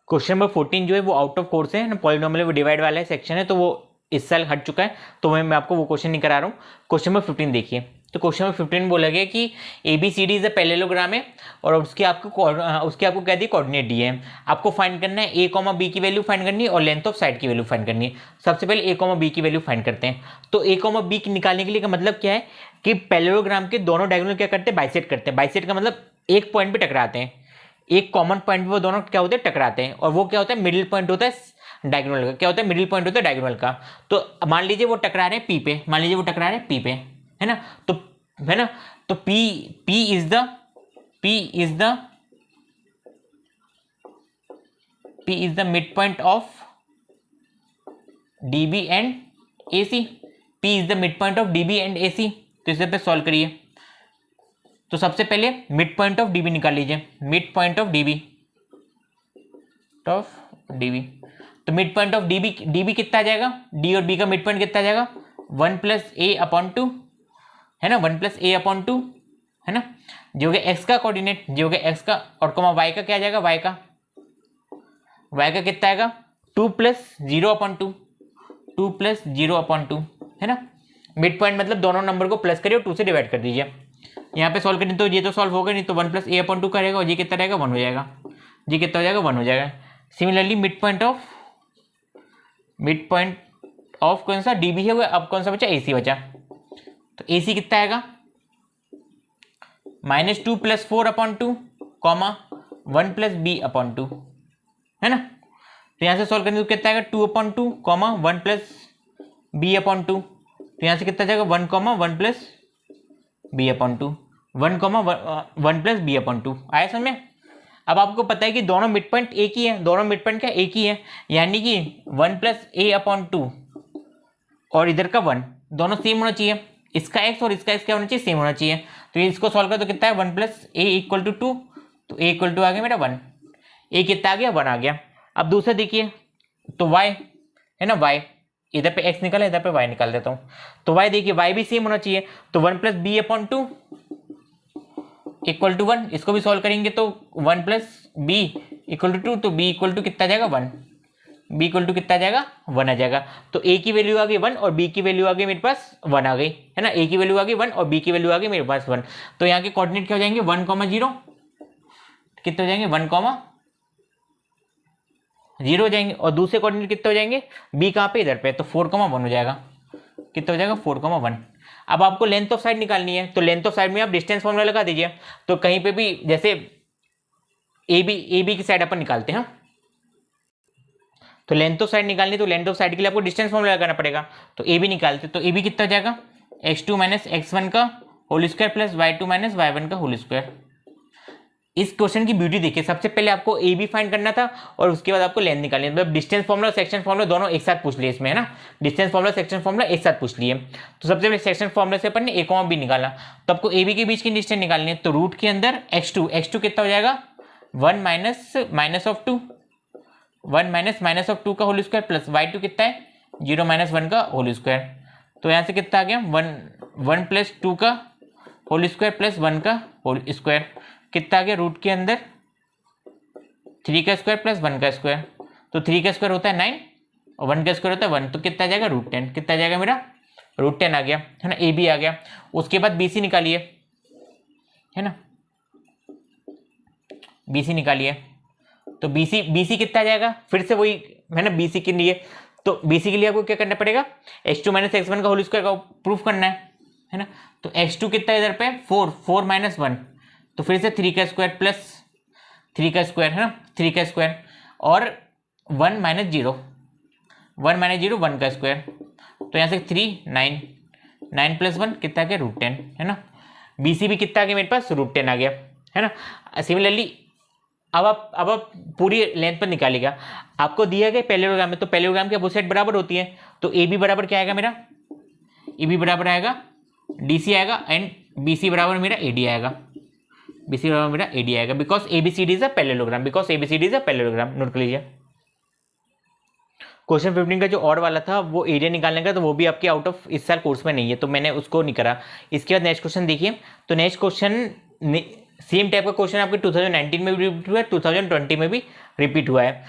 क्वेश्चन नंबर 14 जो है वो आउट ऑफ कोर्स है ना, पॉलिनोमियल वो डिवाइड वाला है सेक्शन है, तो वो इस साल हट चुका है, तो मैं आपको वो क्वेश्चन नहीं करा रहा हूँ। क्वेश्चन नंबर 15 देखिए, तो क्वेश्चन नंबर 15 बोला गया कि ABCD इज अ पैरेललोग्राम है और उसके आपको कह दिए कोऑर्डिनेट दिए हैं, आपको फाइंड करना है A, B की वैल्यू फाइंड करनी है और लेंथ ऑफ साइड की वैल्यू फाइंड करनी है। सबसे पहले A, B की वैल्यू फाइंड करते हैं। तो A, B निकालने के लिए का मतलब क्या है कि पैरेललोग्राम के दोनों डायगोनल क्या करते हैं, बाइसेक्ट करते हैं। बाइसेक्ट का मतलब एक पॉइंट पे टकराते हैं, एक कॉमन पॉइंट पे वो दोनों क्या होते हैं, टकराते हैं, और वो क्या होता है, मिडिल पॉइंट होता है डायगोनल का। क्या होता है, मिडिल पॉइंट होता है डायगोनल का। तो मान लीजिए वो टकरा रहे हैं P पे, मान लीजिए वो टकरा रहे हैं P पे, है ना, तो P is the mid point of DB and AC। P is the mid point of DB and AC। तो इसे पे सॉल्व करिए। तो सबसे पहले मिड पॉइंट ऑफ DB निकाल लीजिए, मिड पॉइंट ऑफ DB तो मिड पॉइंट ऑफ DB कितना आ जाएगा, D और B का मिड पॉइंट कितना आ जाएगा, 1 + A/2 है ना, 1 + A/2 है ना, जो हो गया x का कोऑर्डिनेट, जो हो गया x का, और y का क्या आ जाएगा, y का कितना आएगा, 2 + 0/2 है ना। मिड पॉइंट मतलब दोनों नंबर को प्लस करिए और 2 से डिवाइड कर दीजिए। यहाँ पे सॉल्व करें तो ये तो सॉल्व होगा नहीं, तो 1 + A/2 करेगा और ये कितना रहेगा, 1 हो जाएगा, ये कितना हो जाएगा, 1 हो जाएगा। सिमिलरली मिड पॉइंट ऑफ कौन सा, DB है, अब कौन सा बचा, AC बचा। तो AC कितना आएगा, -2 + 4/2 1 + B/2 है ना। तो यहाँ से सॉल्व करने तो कितना आएगा, 2/2 1 + B/2। तो यहाँ से कितना जाएगा, 1 + B/2 1 + B/2 आया समझ में। अब आपको पता है कि दोनों मिड पॉइंट एक ही है, दोनों मिड पॉइंट क्या एक ही है, यानी कि 1 + A/2 और इधर का 1 दोनों सेम होना चाहिए, इसका x और इसका x क्या होना चाहिए, सेम होना चाहिए। तो इसको सॉल्व कर तो कितना है, 1 + A = 2, तो A = आ गया मेरा 1, A कितना आ गया, 1 आ गया। अब दूसरा देखिए, तो y है ना, y इधर पे x निकला, इधर पे y निकाल देता हूँ। तो y देखिए, y भी सेम होना चाहिए, तो 1 + B/2 = 1, इसको भी सॉल्व करेंगे तो 1 + B = 2, तो B = कितना आ जाएगा, 1, B = कितना आ जाएगा, 1 आ जाएगा। तो A की वैल्यू आ गई 1 और B की वैल्यू आ गई मेरे पास 1 आ गई है ना, A की वैल्यू आ गई 1 और B की वैल्यू आ गई मेरे पास 1। तो यहाँ के कोऑर्डिनेट क्या हो जाएंगे, 1, 0 कितने हो जाएंगे, 1, 0 हो जाएंगे, और दूसरे कोऑर्डिनेट कितने हो जाएंगे, B कहाँ पे, इधर पे, तो 4, 1 हो जाएगा, कितना हो जाएगा, 4, 1। अब आपको लेंथ ऑफ साइड निकालनी है, तो लेंथ ऑफ साइड में आप डिस्टेंस फॉर्मूला लगा दीजिए। तो कहीं पे भी जैसे AB की साइड अपन निकालते हैं, तो लेंथ ऑफ साइड निकालनी, तो लेंथ ऑफ साइड के लिए आपको डिस्टेंस फॉर्मूला लगाना पड़ेगा। तो AB निकालते, तो AB कितना हो जाएगा, x2 - x1 का whole square plus y2 - y1 का होल स्क्वायर। इस क्वेश्चन की ब्यूटी देखिए, सबसे पहले आपको AB फाइंड करना था और उसके बाद आपको लेंथ निकालनी, मतलब डिस्टेंस फॉर्मूला सेक्शन फॉर्मूला दोनों एक साथ पूछ लिए इसमें है ना, डिस्टेंस फॉर्मूला सेक्शन फॉर्मूला एक साथ पूछ लिए। तो सबसे पहले सेक्शन फॉर्मूला से अपन ने A, B निकाला, तो आपको AB के बीच की डिस्टेंस निकालनी है। तो रूट के अंदर x2 कितना हो जाएगा, 1 - -2 का होल स्क्वायर प्लस y2 कितना है, 0 - 1 का होल स्क्वायर। तो यहाँ से कितना आ गया, 1 + 2 का होल स्क्वायर प्लस 1 का होल स्क्वायर, कितना आ गया, रूट के अंदर 3 का स्क्वायर प्लस 1 का स्क्वायर। तो 3 का स्क्वायर होता है 9 और 1 का स्क्वायर होता है 1, तो कितना आ जाएगा, √10, कितना आ जाएगा मेरा, √10 आ गया है ना। AB आ गया, उसके बाद BC निकालिए है ना, BC निकालिए। तो BC कितना आ जाएगा, फिर से वही है ना, BC के लिए, तो BC के लिए आपको क्या करना पड़ेगा, x2 - x1 का होल स्क्वायर का प्रूफ करना है ना। तो x2 कितना इधर पे 4 - 1, तो फिर से 3 का स्क्वायर प्लस 3 का स्क्वायर है ना, 3 का स्क्वायर, और 1 माइनस जीरो, 1 माइनस जीरो 1 का स्क्वायर, तो यहाँ से 3 9, 9 प्लस 1 कितना आ गया √10, है ना। BC भी कितना आ गया मेरे पास √10 आ गया, है ना। सिमिलरली अब आप पूरी लेंथ पर निकालिएगा, आपको दिया गया पैरेललोग्राम में, तो पैरेललोग्राम की अपोजिट बराबर होती है, तो AB बराबर क्या आएगा मेरा, AB बराबर आएगा DC आएगा एंड BC बराबर मेरा AD आएगा, BC बराबर मेरा AD आएगा, because ABCD is a parallelogram, because ABCD is a parallelogram. Note कर लीजिए। क्वेश्चन 15 का जो और वाला था वो एरिया निकालने का, तो वो भी आपके आउट ऑफ इस साल कोर्स में नहीं है, तो मैंने उसको नहीं करा। इसके बाद नेक्स्ट क्वेश्चन देखिए, तो नेक्स्ट क्वेश्चन सेम टाइप का क्वेश्चन आपके 2019 में भी रिपीट हुआ है, 2020 में भी रिपीट हुआ है।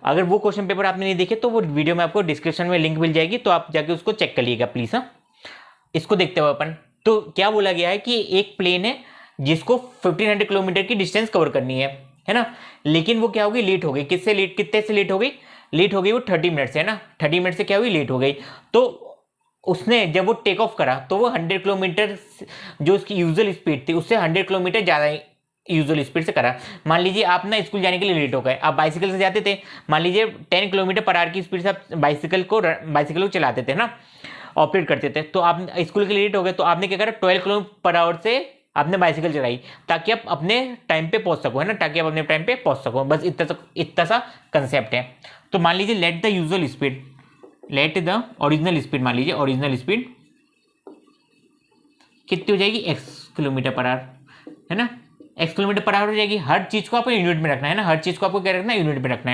अगर वो क्वेश्चन पेपर आपने नहीं देखे तो वो वीडियो में आपको डिस्क्रिप्शन में लिंक मिल जाएगी, तो आप जाके उसको चेक कर लीजिएगा प्लीज। हाँ, इसको देखते हुए अपन, तो क्या बोला गया है कि एक प्लेन है जिसको 1500 किलोमीटर की डिस्टेंस कवर करनी है ना, लेकिन वो क्या होगी, लेट हो गई। कितने से लेट हो गई, लेट हो गई वो 30 मिनट से, है ना। 30 मिनट से क्या हुई, लेट हो गई। तो उसने जब वो टेक ऑफ करा तो वो 100 किलोमीटर जो उसकी यूजुअल स्पीड थी उससे 100 किलोमीटर ज़्यादा यूजुअल स्पीड से करा। मान लीजिए आप ना स्कूल जाने के लिए लेट हो गए, आप बाइसिकल से जाते थे, मान लीजिए 10 किलोमीटर पर आवर की स्पीड से आप बाइसिकल को चलाते थे ना, ऑपरेट करते थे, तो आप स्कूल के लिए लेट हो गए, तो आपने क्या करा, 12 किलोमीटर पर आवर से आपने बाइसिकल चलाई ताकि आप अपने टाइम पे पहुंच सको, है ना, ताकि आप अपने टाइम पे पहुंच सको। बस इतना सा कंसेप्ट है। तो मान लीजिए let the usual speed, let the original speed, मान लीजिए ओरिजिनल स्पीड कितनी हो जाएगी, x किलोमीटर पर आवर, है ना, x किलोमीटर पर आवर हो जाएगी। हर चीज को आपको यूनिट में रखना है ना, हर चीज को आपको क्या रखना है, यूनिट में रखना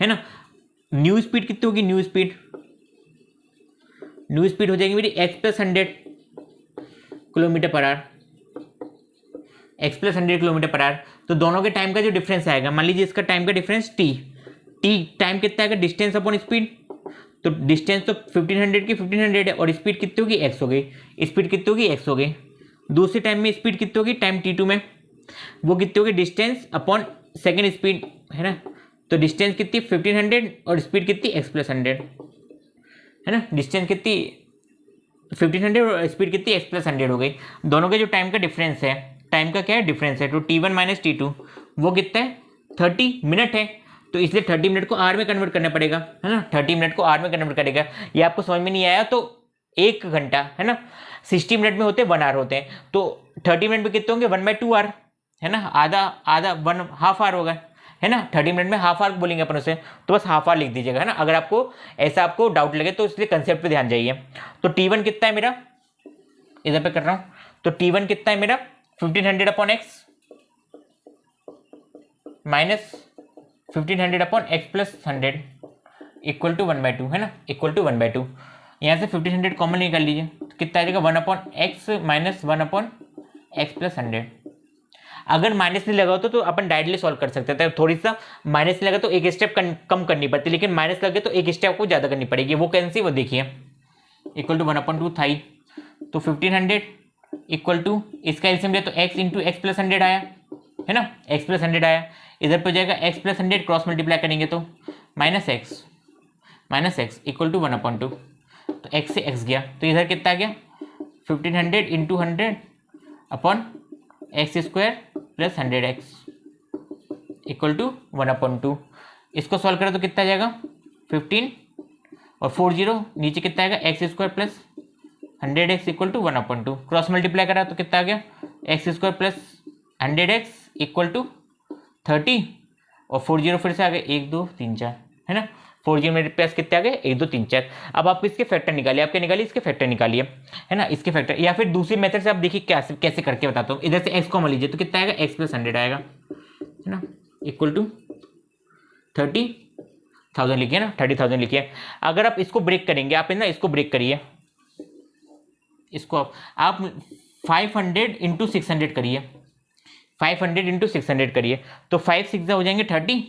है ना। न्यू स्पीड कितनी होगी, न्यू स्पीड हो जाएगी मेरी x + 100 kilometre per our, x + 100 kilometre per our. तो दोनों के टाइम का जो डिफरेंस आएगा, मान लीजिए इसका टाइम का डिफरेंस t टाइम कितना आएगा, डिस्टेंस अपॉन स्पीड, तो डिस्टेंस तो 1500 की 1500 है, और स्पीड कितनी होगी, x हो गई, स्पीड कितनी होगी, x हो गई। दूसरे टाइम में स्पीड कितनी होगी, टाइम t2 में वो कितनी होगी, डिस्टेंस अपॉन सेकेंड स्पीड, है ना। तो डिस्टेंस कितनी 1500 और स्पीड कितनी x + 100, है ना। डिस्टेंस कितनी 1500 और स्पीड कितनी x + 100 हो गई। दोनों के जो टाइम का डिफरेंस है, टाइम का क्या है डिफरेंस है, तो t1 - t2 वो कितना है, 30 मिनट है, तो इसलिए 30 मिनट को आवर में कन्वर्ट करना पड़ेगा, है ना। 30 मिनट को आवर में कन्वर्ट करेगा। ये आपको समझ में नहीं आया तो 1 घंटा, है ना, 60 मिनट में होते 1 आवर होते हैं, तो 30 मिनट में कितने होंगे, 1/2 आवर, है ना, आधा 1/2 आवर होगा, है ना। 30 मिनट में हाफ आवर बोलेंगे अपन उसे, तो बस हाफ आवर लिख दीजिएगा, है ना। अगर आपको ऐसा आपको डाउट लगे तो इसलिए कंसेप्ट पे ध्यान जाइए। तो t1 कितना है मेरा, इधर पे कर रहा हूं, तो t1 कितना है मेरा, 1500/x minus 1500/x + 100 equal to 1/2, है ना, इक्वल टू 1/2। यहाँ से 1500 कॉमन निकाल लीजिए, तो कितना आ जाएगा, 1/x माइनस 1/x + 100। अगर माइनस नहीं लगा होता तो अपन डायरेक्टली सॉल्व कर सकते थे, थोड़ी सा माइनस नहीं लगा तो एक स्टेप कम करनी पड़ती, लेकिन माइनस लगे तो एक स्टेप आपको ज़्यादा करनी पड़ेगी। वो कैसे, वो देखिए, इक्वल टू 1/2 था ही, तो 1500 इक्वल टू इसका एलसीएम लिया तो x × x + 100 आया, है ना, x + 100 आया। इधर पर जाएगा x + 100 क्रॉस मल्टीप्लाई करेंगे तो -x इक्वल टू 1/2, तो x से x गया, तो इधर कितना आ गया, 1500 × 100 upon x² + 100x equal to 1/2। इसको सॉल्व करें तो कितना आ जाएगा, 15 और 40 नीचे कितना आएगा, x² + 100x equal to 1/2। Cross multiply करा तो कितना आ गया, x² + 100x इक्वल टू 30 और 40 फिर से आ गए 1 2 3 4, है ना। 40 मेरे पास कितने आ गए, 1 2 3 4। अब आप इसके फैक्टर निकालिए, आपके निकालिए इसके फैक्टर निकालिए, है ना, इसके फैक्टर, या फिर दूसरी मेथड से आप देखिए कैसे करके बताता हूँ। इधर से x कॉमन लीजिए तो कितना आएगा, x + 100 आएगा, है ना, इक्वल टू 30,000 लिखिए ना, 30,000 लिखिए। अगर आप इसको ब्रेक करेंगे, आप ना इसको ब्रेक करिए, इसको आप 500 × 600 करिए, 500 × 600 करिए, तो 5 6 हो जाएंगे 30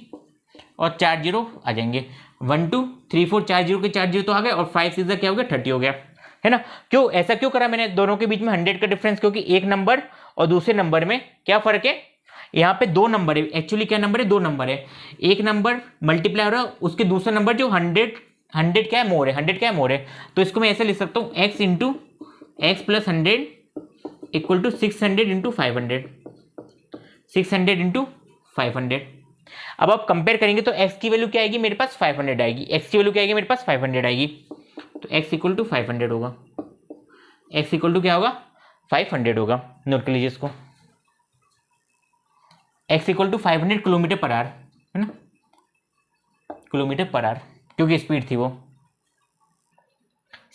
और 4 0 आ जाएंगे, 1 2 3 4 4 0 के 4 0 तो आ गए, और 5 6 क्या हो गया, 30 हो गया, है ना। क्यों ऐसा क्यों करा मैंने, दोनों के बीच में 100 का डिफरेंस, क्योंकि एक नंबर और दूसरे नंबर में क्या फर्क है, यहाँ पे 2 नंबर है, एक्चुअली क्या नंबर है, 2 नंबर है, एक नंबर मल्टीप्लाई हो रहा है, उसके दूसरा नंबर जो 100 क्या है, मोर है, 100 क्या है, मोर है। तो इसको मैं ऐसे लिख सकता हूँ, x × x + 100 इक्वल टू 600 × 500, 600 × 500। अब आप कंपेयर करेंगे तो x की वैल्यू क्या आएगी मेरे पास 500 आएगी, x की वैल्यू क्या आएगी मेरे पास 500 आएगी, तो x इक्वल टू 500 होगा, x इक्वल टू क्या होगा 500 होगा। नोट कर लीजिए इसको, x equal to 500 kilometre per hour, है ना, किलोमीटर पर आवर, क्योंकि स्पीड थी वो।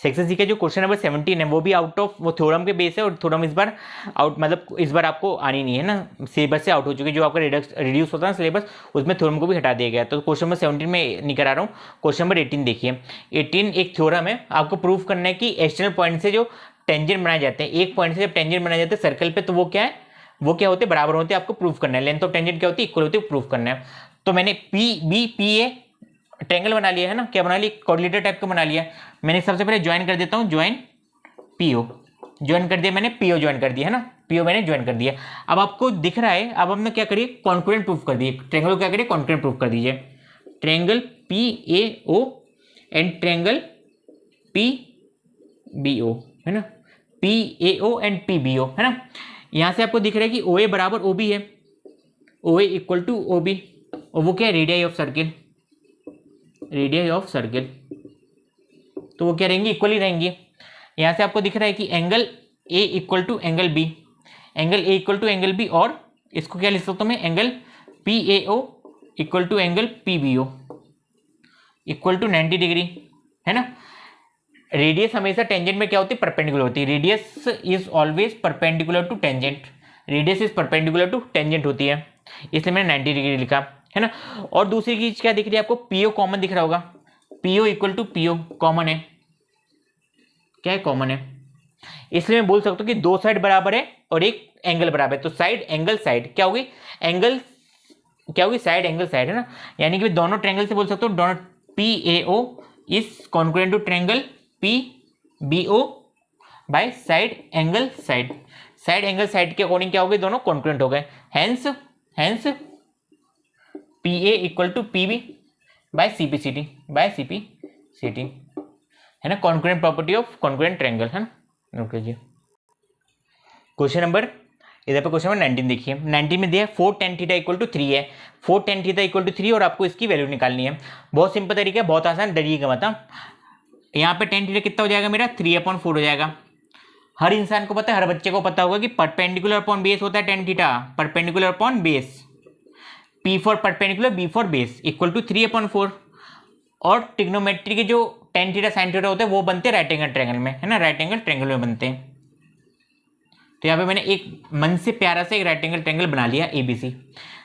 सेक्शन सी का जो क्वेश्चन नंबर 17 है वो भी आउट ऑफ वो थ्योरम के बेस है, और थ्योरम इस बार आउट मतलब इस बार आपको आनी नहीं है ना, सिलेबस से आउट हो चुकी है। जो आपका रिड्यूस होता है ना सिलेबस, उसमें थ्योरम को भी हटा दिया गया। तो क्वेश्चन नंबर 17 में नहीं करा रहा हूँ, क्वेश्चन नंबर 18 देखिए। 18 एक थ्योरम है, आपको प्रूव करना है कि एक्सटर्नल पॉइंट से जो टेंजेंट बनाए जाते हैं, एक पॉइंट से जब टेंजेंट बनाए जाते हैं सर्कल पे, तो वो क्या है, वो क्या होते हैं, बराबर होते हैं। आपको प्रूव करना है लेंथ ऑफ टेंजेंट क्या होती है, इक्वल होती है, प्रूव करना है। तो मैंने P B P A triangle बना लिया है ना, क्या बना लिया, कोऑर्डिनेटर टाइप का बना लिया। मैंने सबसे पहले ज्वाइन कर देता हूँ, ज्वाइन पीओ, ज्वाइन कर दिया मैंने, पीओ ज्वाइन कर दिया है ना, पीओ मैंने ज्वाइन कर दिया। अब आपको दिख रहा है, अब हमने क्या करिए, कॉन्करेंट प्रूफ कर दिए, ट्रायंगल को क्या करिए, कॉन्करेंट प्रूफ कर दीजिए। Triangle P A O and triangle P B O, है ना, P A O and P B O, है ना। यहाँ से आपको दिख रहा है कि ओ ए बराबर ओ बी है, ओ ए इक्वल टू ओ बी, और वो क्या है, radii of circle, radii of circle, तो वो क्या रहेंगी, इक्वल ही रहेंगी। यहाँ से आपको दिख रहा है कि angle A equal to angle B, angle A equal to angle B, और इसको क्या लिख सकता हूँ मैं, angle P A O equal to angle P B O equal to 90 degree, है ना। रेडियस हमेशा टेंजेंट में क्या होती है, परपेंडिकुलर होती है। Radius is always perpendicular to tangent, radius is perpendicular to tangent होती है, इसलिए मैंने 90 डिग्री लिखा, है ना। और दूसरी चीज क्या दिख रही है आपको, पीओ कॉमन दिख रहा होगा, PO equal to PO common है, क्या है, कॉमन है। इसलिए मैं बोल सकता हूँ कि दो साइड बराबर है और एक एंगल बराबर है, तो साइड एंगल साइड क्या होगी, एंगल क्या होगी, साइड एंगल साइड, है ना। यानी कि दोनों ट्रायंगल से बोल सकते हो, दोनों P A O is congruent to triangle P B O by side angle side, side angle side के अकॉर्डिंग क्या हो गए, दोनों कॉन्ग्रुएंट हो गए। Hence hence P A equal to P B by C P C T, by C P C T, है ना, congruent property of congruent triangle, है ना। नोट कीजिए क्वेश्चन नंबर, इधर पे क्वेश्चन नंबर 19 देखिए। 19 में दिया 4 tan थीटा इक्वल टू 3 है, 4 tan थीटा इक्वल टू 3, और आपको इसकी वैल्यू निकालनी है। बहुत सिंपल तरीका है, बहुत आसान, डरिएगा मत। यहाँ पे tan थीटा कितना हो जाएगा मेरा, 3/4 हो जाएगा। हर इंसान को पता है, हर बच्चे को पता होगा कि परपेंडिकुलर अपॉन बेस होता है tan theta, perpendicular upon base, P for perpendicular, B for base, equal to 3/4। और ट्रिग्नोमेट्री के जो tan थीटा sin थीटा होते हैं वो बनते हैं राइट एंगल ट्रायंगल में, है ना, राइट एंगल ट्रायंगल में बनते हैं। तो यहाँ पे मैंने एक मन से प्यारा सा एक राइट एंगल ट्रायंगल बना लिया ABC,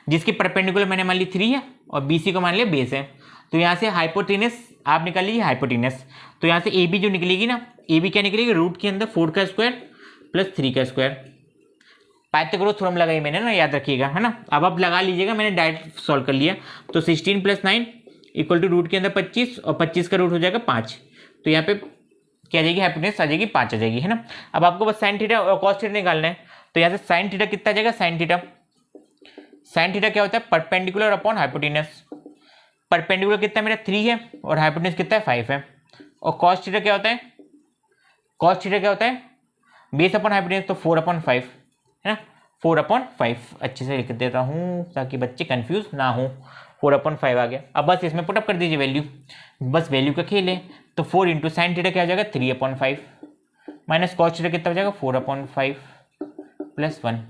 जिसकी परपेंडिकुलर मैंने मान ली 3 है और BC को मान लिया बेस है। तो यहाँ से हाइपोटेनस आप निकाल लीजिए, हाइपोटेनस। तो यहाँ से AB जो निकलेगी ना, AB क्या निकलेगी, रूट के अंदर 4 का स्क्वायर प्लस 3 का स्क्वायर। पाइथागोरस थ्योरम लगाई मैंने ना, याद रखिएगा, है ना। अब आप लगा लीजिएगा, मैंने डायरेक्ट सॉल्व कर लिया। तो 16 + 9 इक्वल टू रूट के अंदर 25, और 25 का रूट हो जाएगा 5। तो यहाँ पे क्या आ जाएगी, हाइपोटेनस आ जाएगी 5 आ जाएगी, है ना। अब आपको बस साइन थीटा और कॉस थीटा निकालना है। तो यहाँ से साइन थीटा कितना आ जाएगा, साइन थीटा क्या होता है, परपेंडिकुलर अपॉन हाइपोटेनस। परपेंडिकुलर कितना मेरा 3 है और हाइपोटेनस कितना है 5 है। और कॉस थीटा क्या होता है, कॉस थीटा क्या होता है, बेस अपॉन हाइपोटेनस, तो 4/5, है ना, 4/5। अच्छे से लिख देता हूँ ताकि बच्चे कंफ्यूज ना हो। 4/5 आ गया। अब बस इसमें पुटअप कर दीजिए वैल्यू, बस वैल्यू का खेल है। तो 4 इंटू साइन थीटा क्या हो जाएगा, 3/5 माइनस कॉस थीटा कितना हो जाएगा, 4/5 प्लस 1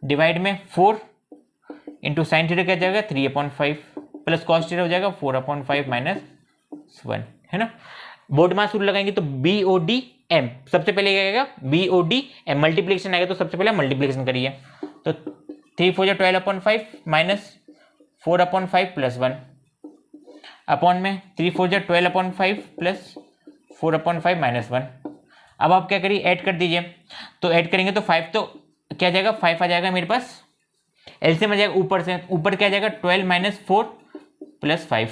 डिवाइड में 4 इंटू साइन थीटा क्या हो जाएगा, 3/5 प्लस कॉस थीटा हो जाएगा 4/5 माइनस 1, है ना। बोर्ड मास रूल लगाएंगे तो BOD M, सबसे पहले क्या आएगा, BOD M, मल्टीप्लिकेशन आएगा तो सबसे पहले मल्टीप्लिकेशन करिए। तो 3 4 12/5 माइनस 4/5 प्लस 1 अपॉन में 3 4 12/5 प्लस 4/5 माइनस 1। अब आप क्या करिए, ऐड कर दीजिए। तो ऐड करेंगे तो 5 तो क्या जाएगा, 5 आ जाएगा मेरे पास, एलसीएम आ जाएगा ऊपर से, ऊपर क्या जाएगा 12 माइनस 4 प्लस 5,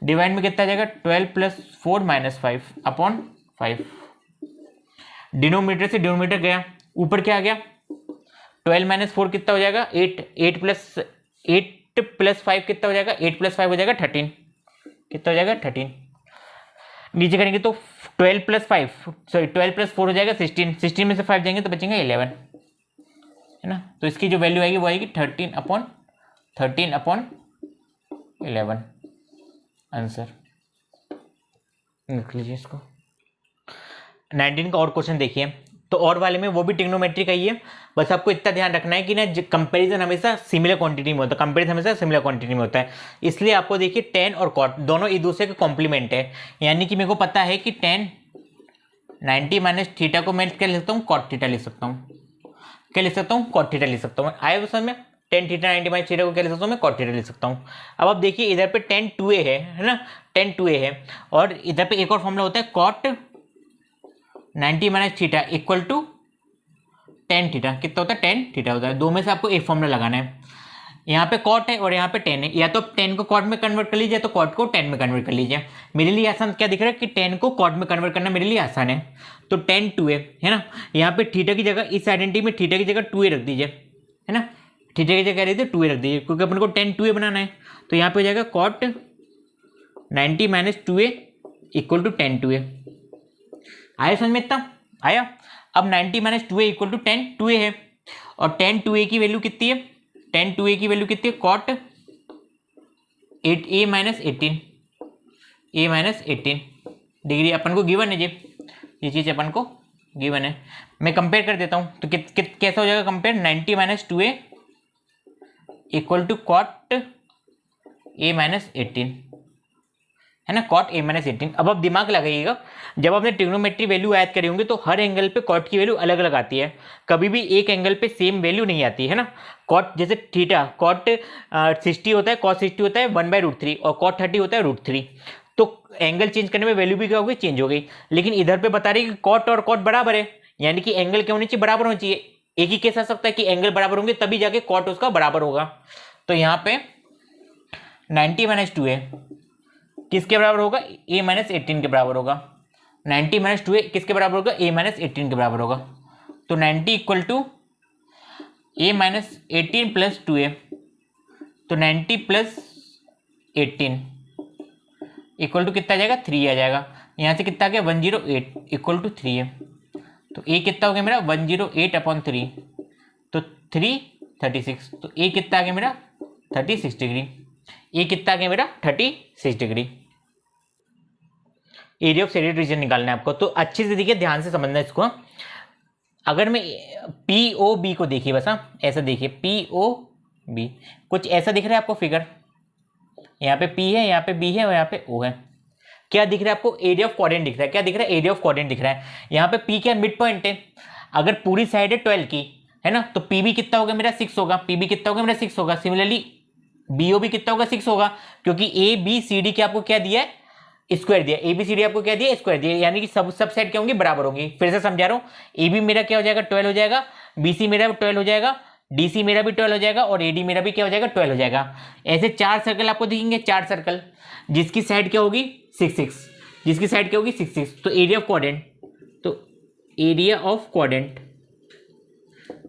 डिवाइड में कितना आ जाएगा 12 प्लस 4 माइनस 5 अपॉन 5। डिनोमिनेटर से डिनोमिनेटर गया, ऊपर क्या आ गया 12 माइनस 4 कितना हो जाएगा 8, 8 प्लस 5 कितना हो जाएगा, 8 प्लस 5 हो जाएगा 13, कितना हो जाएगा 13। नीचे करेंगे तो 12 प्लस 4 हो जाएगा 16, 16 में से 5 जाएंगे तो बचेंगे 11, है ना। तो इसकी जो वैल्यू आएगी वो आएगी 13/5, 13/11 आंसर लिख लीजिए इसको। 19 का और क्वेश्चन देखिए, तो और वाले में वो भी ट्रिग्नोमेट्री का ही है, बस आपको इतना ध्यान रखना है कि ना कंपैरिजन हमेशा सिमिलर क्वांटिटी में होता है, कंपैरिजन हमेशा सिमिलर क्वांटिटी में होता है, इसलिए आपको देखिए टेन और कॉट दोनों एक दूसरे के कॉम्प्लीमेंट है, यानी कि मेरे को पता है कि टेन 90 माइनस थीटा को मैं क्या लिख सकता हूँ, कॉट थीटा लिख सकता हूँ, क्या लिख सकता हूँ, कॉट थीटा लिख सकता हूँ। आए वो समझ में, टेन थीटा 90 माइनस थीटा को क्या लिख सकता हूँ मैं, कॉट थीटा लिख सकता हूँ। अब आप देखिए इधर पे टेन 2a है ना, टेन 2a है, और इधर पे एक और फॉर्मूला होता है cot 90 minus theta equal to tan theta, कितना होता है, टेन थीटा होता है। दो में से आपको एक फॉर्मूला लगाना है, यहाँ पे कॉट है और यहाँ पे टेन है, या तो टेन को कॉट में कन्वर्ट कर लीजिए, तो कॉट को टेन में कन्वर्ट कर लीजिए। मेरे लिए आसान क्या दिख रहा है कि टेन को कॉट में कन्वर्ट करना मेरे लिए आसान है, तो टेन 2a है ना, यहाँ पे थीटा की जगह इस आइडेंटिटी में थीटा की जगह 2a रख दीजिए, है ना, थीटा की जगह कह रही थी 2a रख दीजिए, क्योंकि अपन को टेन 2a बनाना है। तो यहाँ पे हो जाएगा cot 90 minus 2a equal to tan 2a। आया समझ में इतना, आया। अब 90 minus 2a equal to tan 2a है, और टेन 2a की वैल्यू कितनी है, टेन 2a की वैल्यू कितनी है, cot 8a minus 18, a minus 18 degree अपन को गिवन है जी, ये चीज़ अपन को गिवन है। मैं कंपेयर कर देता हूँ, तो कैसा हो जाएगा compare, 90 minus 2a equal to cot a minus 18, है ना, कॉट a माइनस 18। अब आप दिमाग लगाइएगा, जब आपने ट्रिग्नोमेट्री वैल्यू ऐड करी होंगे तो हर एंगल पे कॉट की वैल्यू अलग अलग आती है, कभी भी एक एंगल पे सेम वैल्यू नहीं आती है ना। कॉट जैसे थीटा कॉट 60 होता है, कॉट 60 होता है 1/√3, और कॉट 30 होता है √3, तो एंगल चेंज करने में वैल्यू भी क्या हो गई, चेंज हो गई। लेकिन इधर पे बता रही है कि कॉट और कॉट बराबर है, यानी कि एंगल क्या होनी चाहिए, बराबर होना चाहिए। एक ही केस आ सकता है कि एंगल बराबर होंगे तभी जाके कॉट उसका बराबर होगा। तो यहाँ पे 90 माइनस 2a किसके बराबर होगा, a माइनस 18 के बराबर होगा। 90 माइनस 2a किसके बराबर होगा, a माइनस 18 के बराबर होगा। तो 90 equal to a minus 18 plus 2a, तो 90 प्लस 18 इक्वल टू कितना आ जाएगा, 3 आ जाएगा। यहाँ से कितना आ गया, 108 इक्वल टू 3 है, तो a कितना हो गया मेरा 108/3, तो 336, तो a कितना आ गया मेरा 36 डिग्री, ये कितना आ गया मेरा 36 degree. Area of shaded region निकालना है आपको, तो अच्छे से देखिए, ध्यान से समझना इसको। अगर मैं POB को देखिए बस, हाँ ऐसा देखिए, POB कुछ ऐसा दिख रहा है आपको फिगर, यहाँ पे P है, यहाँ पे B है और यहाँ पे O है। क्या दिख रहा है आपको, एरिया ऑफ क्वाड्रेंट दिख रहा है, क्या दिख रहा है, एरिया ऑफ क्वाड्रेंट दिख रहा है। यहाँ पे P क्या मिड पॉइंट है, अगर पूरी साइड है 12 की, है ना, तो PB कितना होगा मेरा 6 होगा, PB कितना होगा मेरा 6 होगा। सिमिलरली BOB कितना होगा 6 होगा, क्योंकि ABCD के आपको क्या दिया है, स्क्वायर दिया, ABCD आपको क्या दिया, स्क्वायर दिया, यानी कि सब साइड क्या होंगी, बराबर होंगी। फिर से समझा रहा हूँ, AB मेरा क्या हो जाएगा 12 हो जाएगा, BC मेरा 12 हो जाएगा, DC मेरा भी 12 हो जाएगा, और AD मेरा भी क्या हो जाएगा 12 हो जाएगा। ऐसे 4 सर्कल आपको दिखेंगे, 4 सर्कल जिसकी साइड क्या होगी 6, जिसकी साइड क्या होगी 6। तो एरिया ऑफ क्वाड्रेंट, तो एरिया ऑफ क्वाड्रेंट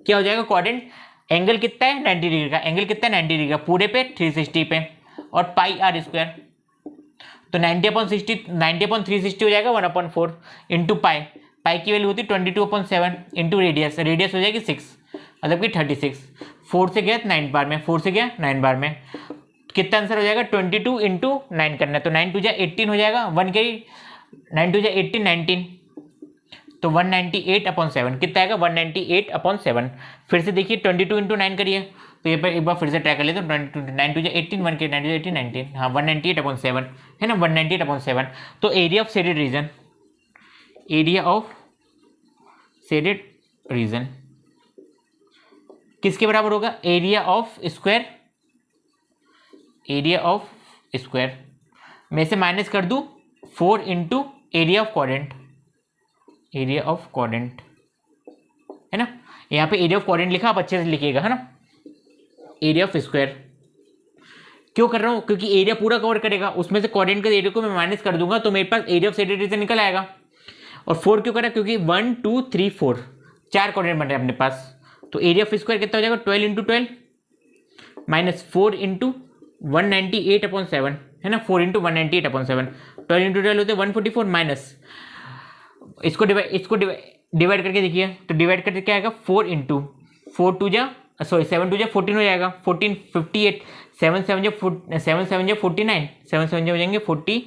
क्या हो जाएगा, क्वाड्रेंट एंगल कितना है 90 डिग्री का, एंगल कितना है 90 डिग्री का, पूरे पे 360 पे, और पाई आर स्क्वायर, तो 90/360 हो जाएगा 1/4 इंटू पाई, पाई की वैल्यू होती है 22/7 इंटू रेडियस, रेडियस हो जाएगी 6, मतलब कि 36, 4 से गया 9 बार में, 4 से गया 9 बार में, कितना आंसर हो जाएगा 22 इंटू 9 करना है, तो 9 2 जा 18 हो जाएगा, 1 के 9 2 जा 18 19, तो 198/7 कितना आएगा 198/7। फिर से देखिए 22 इंटू 9 करिए, तो ये पर एक बार फिर से ट्राई कर लेते हैं, 9 2 जा 18, 1 के 9 2 जा 18 19, हाँ 198/7 है ना, 198/7। तो area of shaded region, area of shaded region किसके बराबर होगा, area of square, area of square में से माइनस कर दूं 4 into area of quadrant, area of quadrant है ना, यहाँ पे एरिया ऑफ क्वाड्रेंट लिखा, आप अच्छे से लिखिएगा, है ना। एरिया ऑफ स्क्वायर क्यों कर रहा हूँ, क्योंकि एरिया पूरा कवर करेगा, उसमें से क्वाड्रेंट के एरिया को मैं माइनस कर दूंगा, तो मेरे पास एरिया ऑफ शेडेड रीजन निकल आएगा। और 4 क्यों करा, क्योंकि 1 2 3 4 4 क्वाड्रेंट बन रहे हैं अपने पास, तो एरिया ऑफ स्क्वायर कितना हो जाएगा 12 इंटू 12 माइनस 4 इंटू 198/7 है ना, 4 इंटू 198/7, 12 इंटू 12 होते 144 माइनस इसको डिवाइड करके देखिए, तो डिवाइड करके क्या आएगा 4 इंटू 4 2 जा सॉरी 7 टू 14 हो जाएगा, 14 58, 7 7 जो 49, 7 7 हो जाएंगे 40,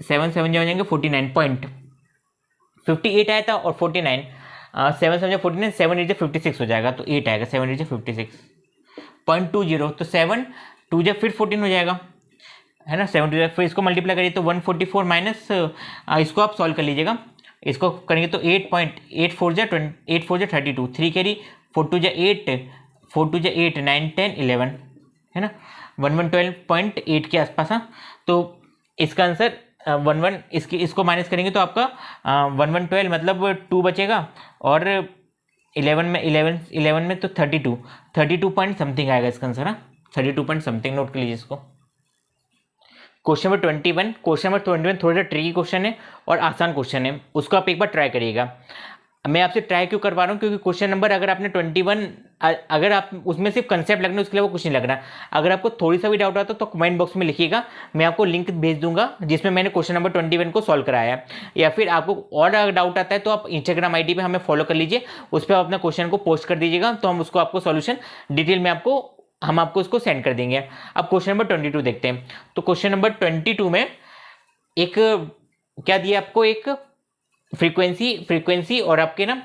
7 7 हो जाएंगे 49.58 आया था और 49, 7 7 49, 7 8 56 हो जाएगा, तो 8 आएगा, 7 8 56.20, तो 7 2 फिर 14 हो जाएगा, है ना, 7 2 फिर इसको मल्टीप्लाई करिए तो 144 माइनस, इसको आप सॉल्व कर लीजिएगा, इसको करेंगे तो 8 4 32, 3 कैरी, 4 2 8, 4 2 8, 9 10 11, है ना, 1112.8 के आसपास। हाँ, तो इसका आंसर 11, इसको माइनस करेंगे तो आपका 1112 मतलब 2 बचेगा, और 11 में तो 32 पॉइंट समथिंग आएगा इसका आंसर। हाँ, 32 पॉइंट समथिंग, नोट कर लीजिए इसको। क्वेश्चन नंबर 21 थोड़ा सा ट्रिकी क्वेश्चन है और आसान क्वेश्चन है, उसको आप एक बार ट्राई करिएगा। मैं आपसे ट्राई क्यों करवा रहा हूँ, क्योंकि क्वेश्चन नंबर अगर आपने 21 अगर आप उसमें सिर्फ कंसेप्ट लगना है, उसके लिए वो कुछ नहीं लग रहा। अगर आपको थोड़ी सा भी डाउट आता तो कमेंट बॉक्स में लिखिएगा, मैं आपको लिंक भेज दूंगा जिसमें मैंने क्वेश्चन नंबर 21 को सॉल्व कराया है। या फिर आपको और अगर डाउट आता है तो आप इंस्टाग्राम आईडी पे हमें फॉलो कर लीजिए, उस पर आप अपना क्वेश्चन को पोस्ट कर दीजिएगा, तो हम उसको आपको सॉल्यूशन डिटेल में हम आपको उसको सेंड कर देंगे। अब क्वेश्चन नंबर 22 देखते हैं। तो क्वेश्चन नंबर 22 में एक क्या दिया आपको, एक फ्रीक्वेंसी और आपके ना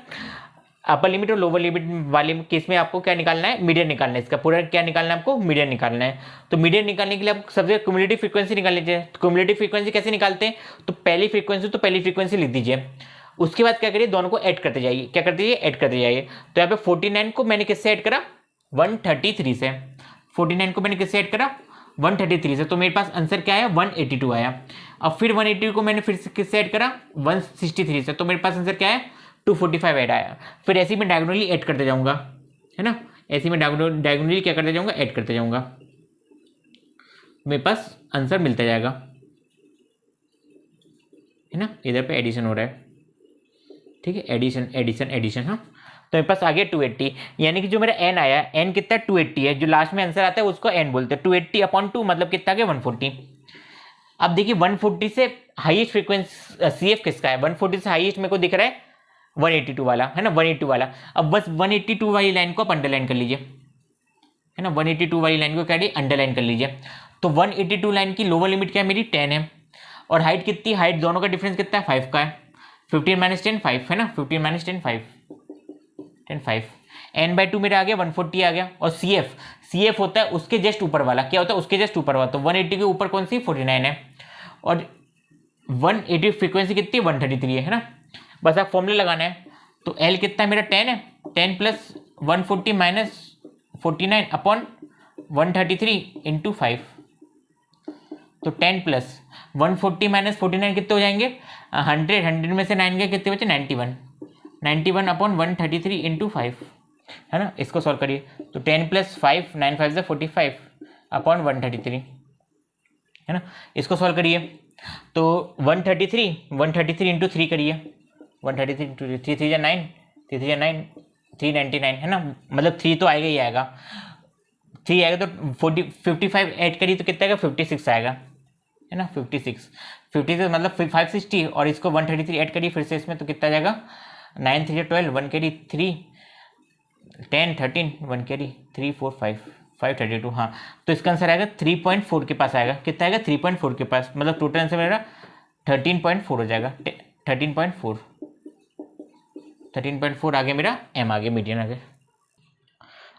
अपर लिमिट और लोअर लिमिट वाले केस में आपको क्या निकालना है, मीडियन निकालना है। इसका पूरा क्या निकालना है आपको, मीडियन निकालना है। तो मीडियन निकालने के लिए आप सबसे क्युमुलेटिव फ्रीक्वेंसी निकाल लीजिए। तो क्युमुलेटिव फ्रीक्वेंसी कैसे निकालते हैं, तो पहली फ्रीक्वेंसी लिख दीजिए, उसके बाद क्या करिए, दोनों को ऐड करते जाइए। क्या करते जाइए, ऐड करते जाइए। तो यहाँ पे 49 को मैंने किससे ऐड करा, 133 से। 49 को मैंने किससे ऐड करा, 133 से, तो मेरे पास आंसर क्या आया, 182 आया। अब फिर 182 को मैंने फिर से किससे ऐड करा, 163 से, तो मेरे पास आंसर क्या है, 245 ऐड आया। फिर ऐसे ही मैं डायगोनली ऐड करते जाऊंगा, है ना, ऐसे ही मैं डायगोनली क्या करते जाऊंगा, ऐड करते जाऊंगा, मेरे पास आंसर मिलता जाएगा, है ना। इधर पे एडिशन हो रहा है, ठीक है, एडिशन। हाँ, तो मेरे पास आ गया 280, यानी कि जो मेरा n आया, n कितना है, 280 है। जो लास्ट में आंसर आता है उसको n बोलते हैं। 280/2 मतलब कितना गया, 140। अब देखिए 140 से हाईएस्ट फ्रीक्वेंसी CF किसका है, 140 से हाईएस्ट मेरे को दिख रहा है 182 वाला, है ना, 182 वाला। अब बस 182 वाली लाइन को आप अंडरलाइन कर लीजिए, है ना, 182 वाली लाइन को क्या अंडरलाइन कर लीजिए। तो 182 लाइन की लोअर लिमिट क्या है मेरी, 10 है, और हाइट कितनी, हाइट दोनों का डिफरेंस कितना है, 5 का है। 15 - 10 5, है ना, 15 - 10 5, 5 n/2 मेरा आ गया 140 आ गया। और CF होता है उसके जस्ट ऊपर वाला, क्या होता है, उसके जस्ट ऊपर वाला। तो 180 के ऊपर कौन सी, 49 है, और 180 फ्रीक्वेंसी कितनी, 133 है ना। बस आप फॉर्मूला लगाना है। तो L कितना है मेरा, 10 है, 10 + 140 - 49/133 × 5। तो 10 + 140 - 49 कितने हो जाएंगे, 100 में से 9 गए, कितने बचे, 91/133 × 5, है ना। इसको सॉल्व करिए। तो 10 + 5, 9 5 = 45/133, है ना। इसको सॉल्व करिए। तो 133 × 3 करिए, 133 × 3, 3 3 9, 3 3 9, 399, है ना, मतलब 3 तो आएगा ही आएगा, 3 आएगा। तो 55 ऐड करिए तो कितना आएगा, 56 आएगा, है ना, 56 मतलब 560, और इसको 133 ऐड करिए फिर से इसमें, तो कितना जाएगा, 9 3 12, 1 कैरी 3, 10 13, 1 कैरी 3 4 5, 532। हाँ, तो इसका आंसर आएगा 3.4 के पास आएगा। कितना आएगा, 3.4 के पास, मतलब टोटल आंसर मेरा 13.4 हो जाएगा। 13.4 आ गया मेरा, M आ गया, मीडियन आ गया।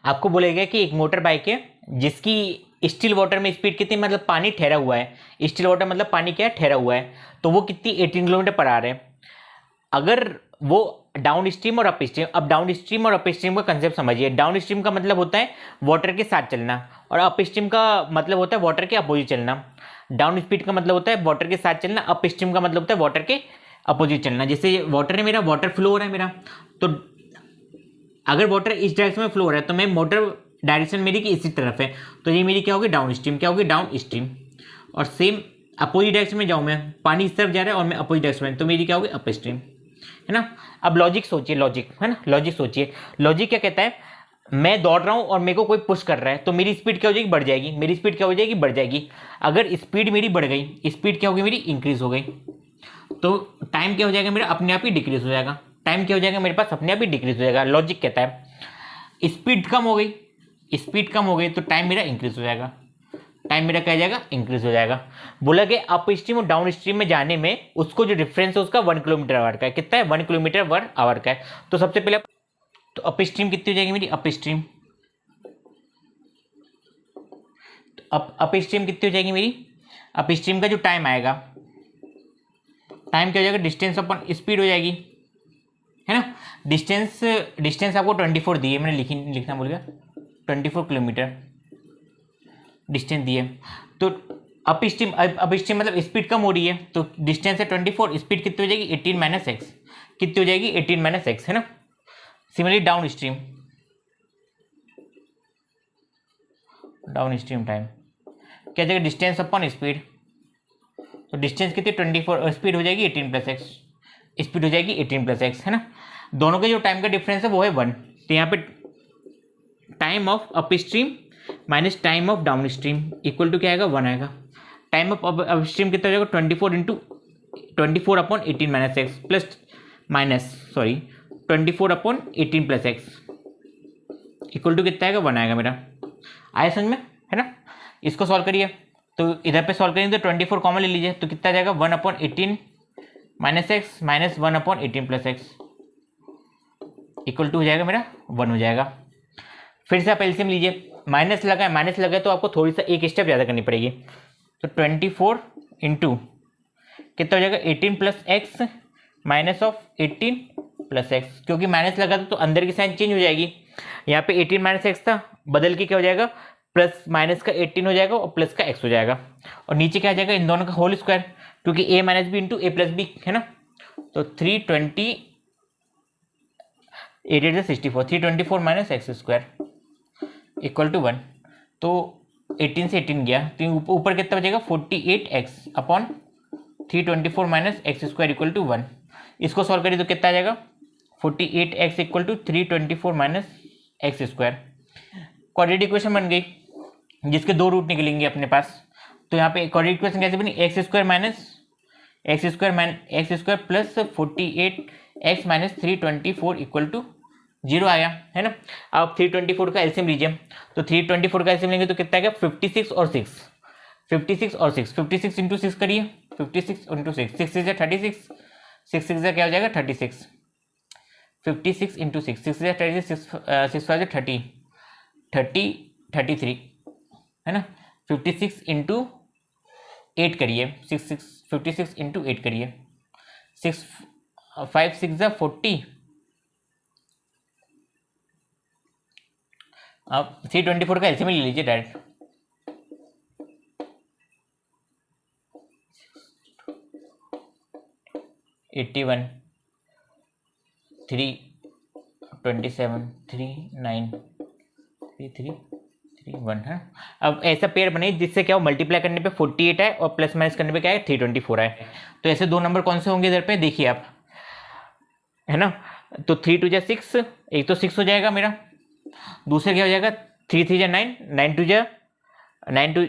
आपको बोलेगा कि एक मोटर बाइक है जिसकी स्टिल वाटर में स्पीड कितनी, मतलब पानी ठहरा हुआ है, स्टिल वाटर मतलब पानी क्या है, ठहरा हुआ है, तो वो कितनी 18 किलोमीटर पर आवर है। अगर वो डाउन स्ट्रीम और अप स्ट्रीम, अब डाउन स्ट्रीम और अप स्ट्रीम का कंसेप्ट समझिए। डाउन स्ट्रीम का मतलब होता है वाटर के साथ चलना, और अप स्ट्रीम का मतलब होता है वाटर के अपोजिट चलना। डाउन स्पीड का मतलब होता है वाटर के साथ चलना, अप स्ट्रीम का मतलब होता है वाटर के अपोजिट चलना। जैसे वाटर है मेरा, वाटर फ्लो हो रहा है मेरा, तो अगर वाटर इस डायरेक्शन में फ्लो हो रहा है तो मैं मोटर डायरेक्शन मेरी की इसी तरफ है, तो ये मेरी क्या होगी, डाउन स्ट्रीम, क्या होगी, डाउन स्ट्रीम। और सेम अपोजिट डायरेक्शन में जाऊँ मैं, पानी इस तरफ जा रहा है और मैं अपोजिट डायरेक्शन में, तो मेरी क्या होगी, अप स्ट्रीम, है ना। अब लॉजिक सोचिए, लॉजिक, है ना, लॉजिक सोचिए। लॉजिक क्या कहता है, मैं दौड़ रहा हूँ और मेरे को कोई पुश कर रहा है, तो मेरी स्पीड क्या हो जाएगी, बढ़ जाएगी। मेरी स्पीड क्या हो जाएगी, बढ़ जाएगी। अगर स्पीड मेरी बढ़ गई, स्पीड क्या होगी मेरी, इंक्रीज हो गई, तो टाइम क्या हो जाएगा मेरा, अपने आप ही डिक्रीज हो जाएगा। टाइम क्या हो जाएगा मेरे पास, अपने आप ही डिक्रीज हो जाएगा। लॉजिक कहता है स्पीड कम हो गई, स्पीड कम हो गई तो टाइम मेरा इंक्रीज हो जाएगा, टाइम मेरा क्या जाएगा, इंक्रीज हो जाएगा। बोला कि अप स्ट्रीम और डाउन स्ट्रीम में जाने में उसको जो डिफरेंस है उसका 1 किलोमीटर आवर का है। कितना है, 1 किलोमीटर पर आवर का है। तो सबसे पहले तो अप स्ट्रीम कितनी हो जाएगी मेरी, अप स्ट्रीम, अप स्ट्रीम कितनी हो जाएगी मेरी, अप स्ट्रीम का जो टाइम आएगा, टाइम क्या हो जाएगा, डिस्टेंस अपन स्पीड हो जाएगी, है ना। डिस्टेंस आपको 24 दी है, मैंने लिखना भूल गया, 24 किलोमीटर डिस्टेंस दी है। तो अप स्ट्रीम मतलब स्पीड कम हो रही है, तो डिस्टेंस है 24, स्पीड कितनी हो जाएगी 18 माइनस एक्स, कितनी हो जाएगी 18 माइनस एक्स, है ना। सिमिलरली डाउन स्ट्रीम टाइम क्या जाएगा, डिस्टेंस अपन स्पीड, तो डिस्टेंस कितनी 24, स्पीड हो जाएगी 18 प्लस एक्स, स्पीड हो जाएगी 18 प्लस एक्स, है ना। दोनों के जो टाइम का डिफरेंस है वो है 1, तो यहाँ पे time of upstream minus time of downstream equal to क्या आएगा, 1 आएगा। टाइम ऑफ अप स्ट्रीम कितना हो जाएगा, 24 upon 18 minus X plus minus 24 upon 18 plus X equal to कितना आएगा, 1 आएगा मेरा। आया समझ में, है ना। इसको सॉल्व करिए, तो इधर पे सॉल्व करेंगे तो 24 कॉमन ले लीजिए, तो कितना जाएगा 1 upon 18 minus X minus 1 upon 18 plus X equal to हो जाएगा मेरा 1 हो जाएगा। फिर से आप एलसीएम लीजिए, माइनस लगा है, माइनस लगा है तो आपको थोड़ी सा एक स्टेप ज़्यादा करनी पड़ेगी। तो 24 इंटू कितना हो जाएगा 18 plus x minus of 18 plus x, क्योंकि माइनस लगा था तो अंदर की साइन चेंज हो जाएगी। यहाँ पे 18 माइनस एक्स था, बदल के क्या हो जाएगा, प्लस माइनस का 18 हो जाएगा और प्लस का एक्स हो जाएगा, और नीचे क्या आ जाएगा इन दोनों का होल स्क्वायर, क्योंकि A minus B into A plus B, है ना। तो 320 8 64, 324 minus X square equal to 1। तो 18 से 18 गया तो ऊपर कितना बचेगा 48x upon 324 minus X square equal to 1। इसको सॉल्व करिए तो कितना आ जाएगा 48x equal to 324 minus X square. Quadratic equation बन गई जिसके दो रूट निकलेंगे अपने पास। तो यहाँ पे क्वाड्रेटिक इक्वेशन कैसे बनी, X square plus 48x minus 324 equal to 0 आया, है ना। अब 324 का एलसीएम लीजिए, तो 324 का एलसीएम लेंगे तो कितना आएगा 56 और 6, 56 इंटू 6 करिए, 56 इंटू 6, 6 से 36, 6 से क्या हो जाएगा 36, 56 इंटू 6, 6 से 36, 6 से 30, 33, है ना। 56 इंटू 8 करिए, 56 इंटू 8 करिए, 5 6 40। अब 324 का एलसीएम ले लीजिए डायरेक्ट, एट्टी 327 39 3331 है। अब ऐसा पेयर बने जिससे क्या हो मल्टीप्लाई करने पे 48 है और प्लस माइनस करने पे क्या है 324 है। तो ऐसे दो नंबर कौन से होंगे इधर पे देखिए आप, है ना। तो 3 2 6, एक तो 6 हो जाएगा मेरा, दूसरे क्या हो जाएगा 3 3 9, 9 2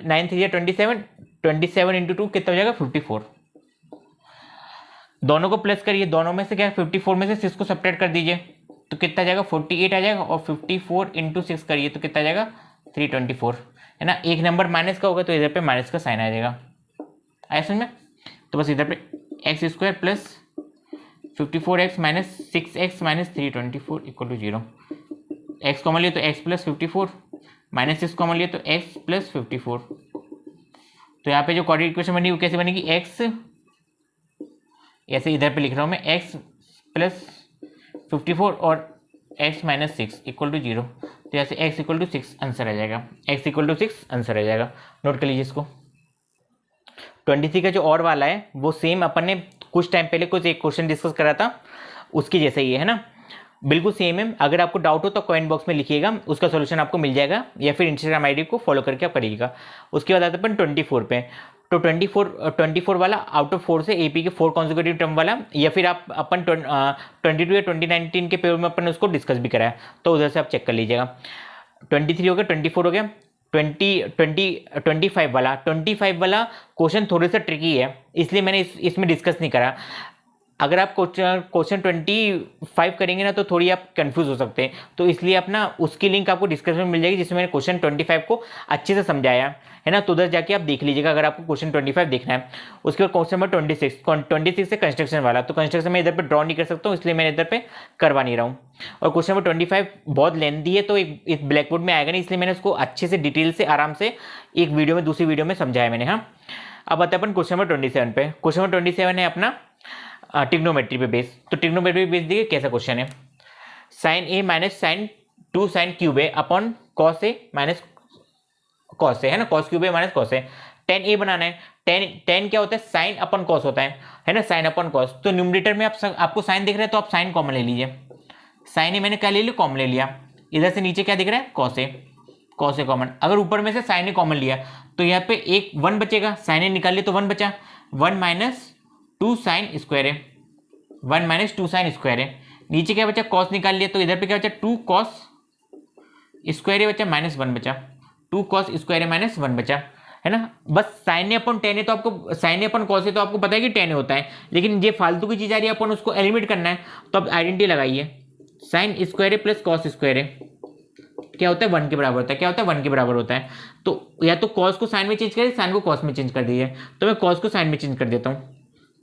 9 3 27, 27 इंटू 2 कितना हो जाएगा 54। दोनों को प्लस करिए, दोनों में से क्या 54 में से 6 को सब्ट्रैक्ट कर दीजिए तो कितना जाएगा 48 आ जाएगा, और 54 इंटू 6 करिए तो कितना जाएगा 324, है ना। एक नंबर माइनस का होगा तो इधर पे माइनस का साइन आ जाएगा, आया समझ में। तो बस इधर पे X square plus 54x minus 6x minus 324 equal to 0। X common लिए तो x प्लस 54 माइनस 6 कॉमन लिए तो x प्लस 54। तो यहाँ पे जो क्वाड्रेटिक इक्वेशन बनी वो कैसे बनेगी, x ऐसे इधर पे लिख रहा हूँ मैं, x प्लस 54 और x माइनस 6 इक्वल टू 0। तो यहाँ से x इक्वल टू 6 आंसर आ जाएगा, x इक्वल टू 6 आंसर आ जाएगा। नोट कर लीजिए इसको। 23 का जो और वाला है वो सेम अपन ने कुछ टाइम पहले कुछ एक क्वेश्चन डिस्कस करा था उसकी जैसा ही है ना, बिल्कुल सेम है। अगर आपको डाउट हो तो कमेंट बॉक्स में लिखिएगा, उसका सॉल्यूशन आपको मिल जाएगा, या फिर इंस्टाग्राम आईडी को फॉलो करके आप करिएगा। उसके बाद आते अपन 24 पे। तो 24 वाला आउट ऑफ 4 से एपी के 4 कॉन्जिक्यूटिव टर्म वाला, या फिर आप अपन 22 या 2019 के पेपर में अपन उसको डिस्कस भी कराया, तो उधर से आप चेक कर लीजिएगा। 23 हो गया, 24 हो गया, 25 वाला क्वेश्चन थोड़े सा ट्रिकी है, इसलिए मैंने इसमें डिस्कस नहीं करा। अगर आप क्वेश्चन 25 करेंगे ना तो थोड़ी आप कंफ्यूज हो सकते हैं, तो इसलिए अपना उसकी लिंक आपको डिस्क्रिप्शन में मिल जाएगी जिसमें मैंने क्वेश्चन 25 को अच्छे से समझाया है ना, तो उधर जाके आप देख लीजिएगा अगर आपको क्वेश्चन 25 देखना है। उसके बाद क्वेश्चन नंबर 26 है कंस्ट्रक्शन वाला, तो कंस्ट्रक्शन में इधर पे ड्रॉ नहीं कर सकता हूँ, इसलिए मैंने इधर पे करवा नहीं रहा हूँ। और क्वेश्चन नंबर 25 बहुत लेंथी है, तो एक ब्लैक बोर्ड में आएगा नहीं, इसलिए मैंने उसको अच्छे से डिटेल से आराम से एक वीडियो में दूसरी वीडियो में समझाया मैंने। हाँ, अब आता है अपन क्वेश्चन नंबर 27 पे। क्वेश्चन नंबर 27 है अपना ट्रिग्नोमेट्री पे बेस। तो ट्रिग्नोमेट्री पे बेस देखिए कैसा क्वेश्चन है, sign A minus sign 2 sine cube A upon cos A minus cos A, है ना, cos cube A minus cos A. Ten ए बनाना है। टेन क्या होता है, साइन अपन कॉस होता है ना, साइन अपन कॉस। तो न्यूमरेटर में आपको साइन दिख रहा है तो आप साइन कॉमन ले लीजिए। साइन ए मैंने क्या ले लिया, कॉमन ले लिया। इधर से नीचे क्या दिख रहा है, cos A, cos A common. अगर ऊपर में से साइन ए कॉमन लिया तो यहाँ पे एक 1 बचेगा, साइन ए निकाल लिया तो 1 बचा, 1 माइनस 2 साइन स्क्वायर है, 1 माइनस 2 साइन स्क्वायर है। नीचे क्या बचा, कॉस निकाल लिया तो इधर पे क्या बचा, 2 कॉस स्क्वायर बचा माइनस 1 बचा, 2 कॉस स्क्वायर माइनस 1 बचा, है ना। बस साइन ए अपन टेन है तो आपको साइन ए अपन कॉस है तो आपको पता है कि टेन होता है, लेकिन ये फालतू की चीज आ रही है, अपन उसको एलिमिनेट करना है तो अब आइडेंटिटी लगाइए। Sine square plus cos square क्या होता है, 1 के बराबर होता है। क्या होता है, 1 के बराबर होता है। तो या तो कॉस को साइन में चेंज करिए, साइन को कॉस में चेंज कर दीजिए, तो मैं कॉस को साइन में चेंज कर देता हूँ।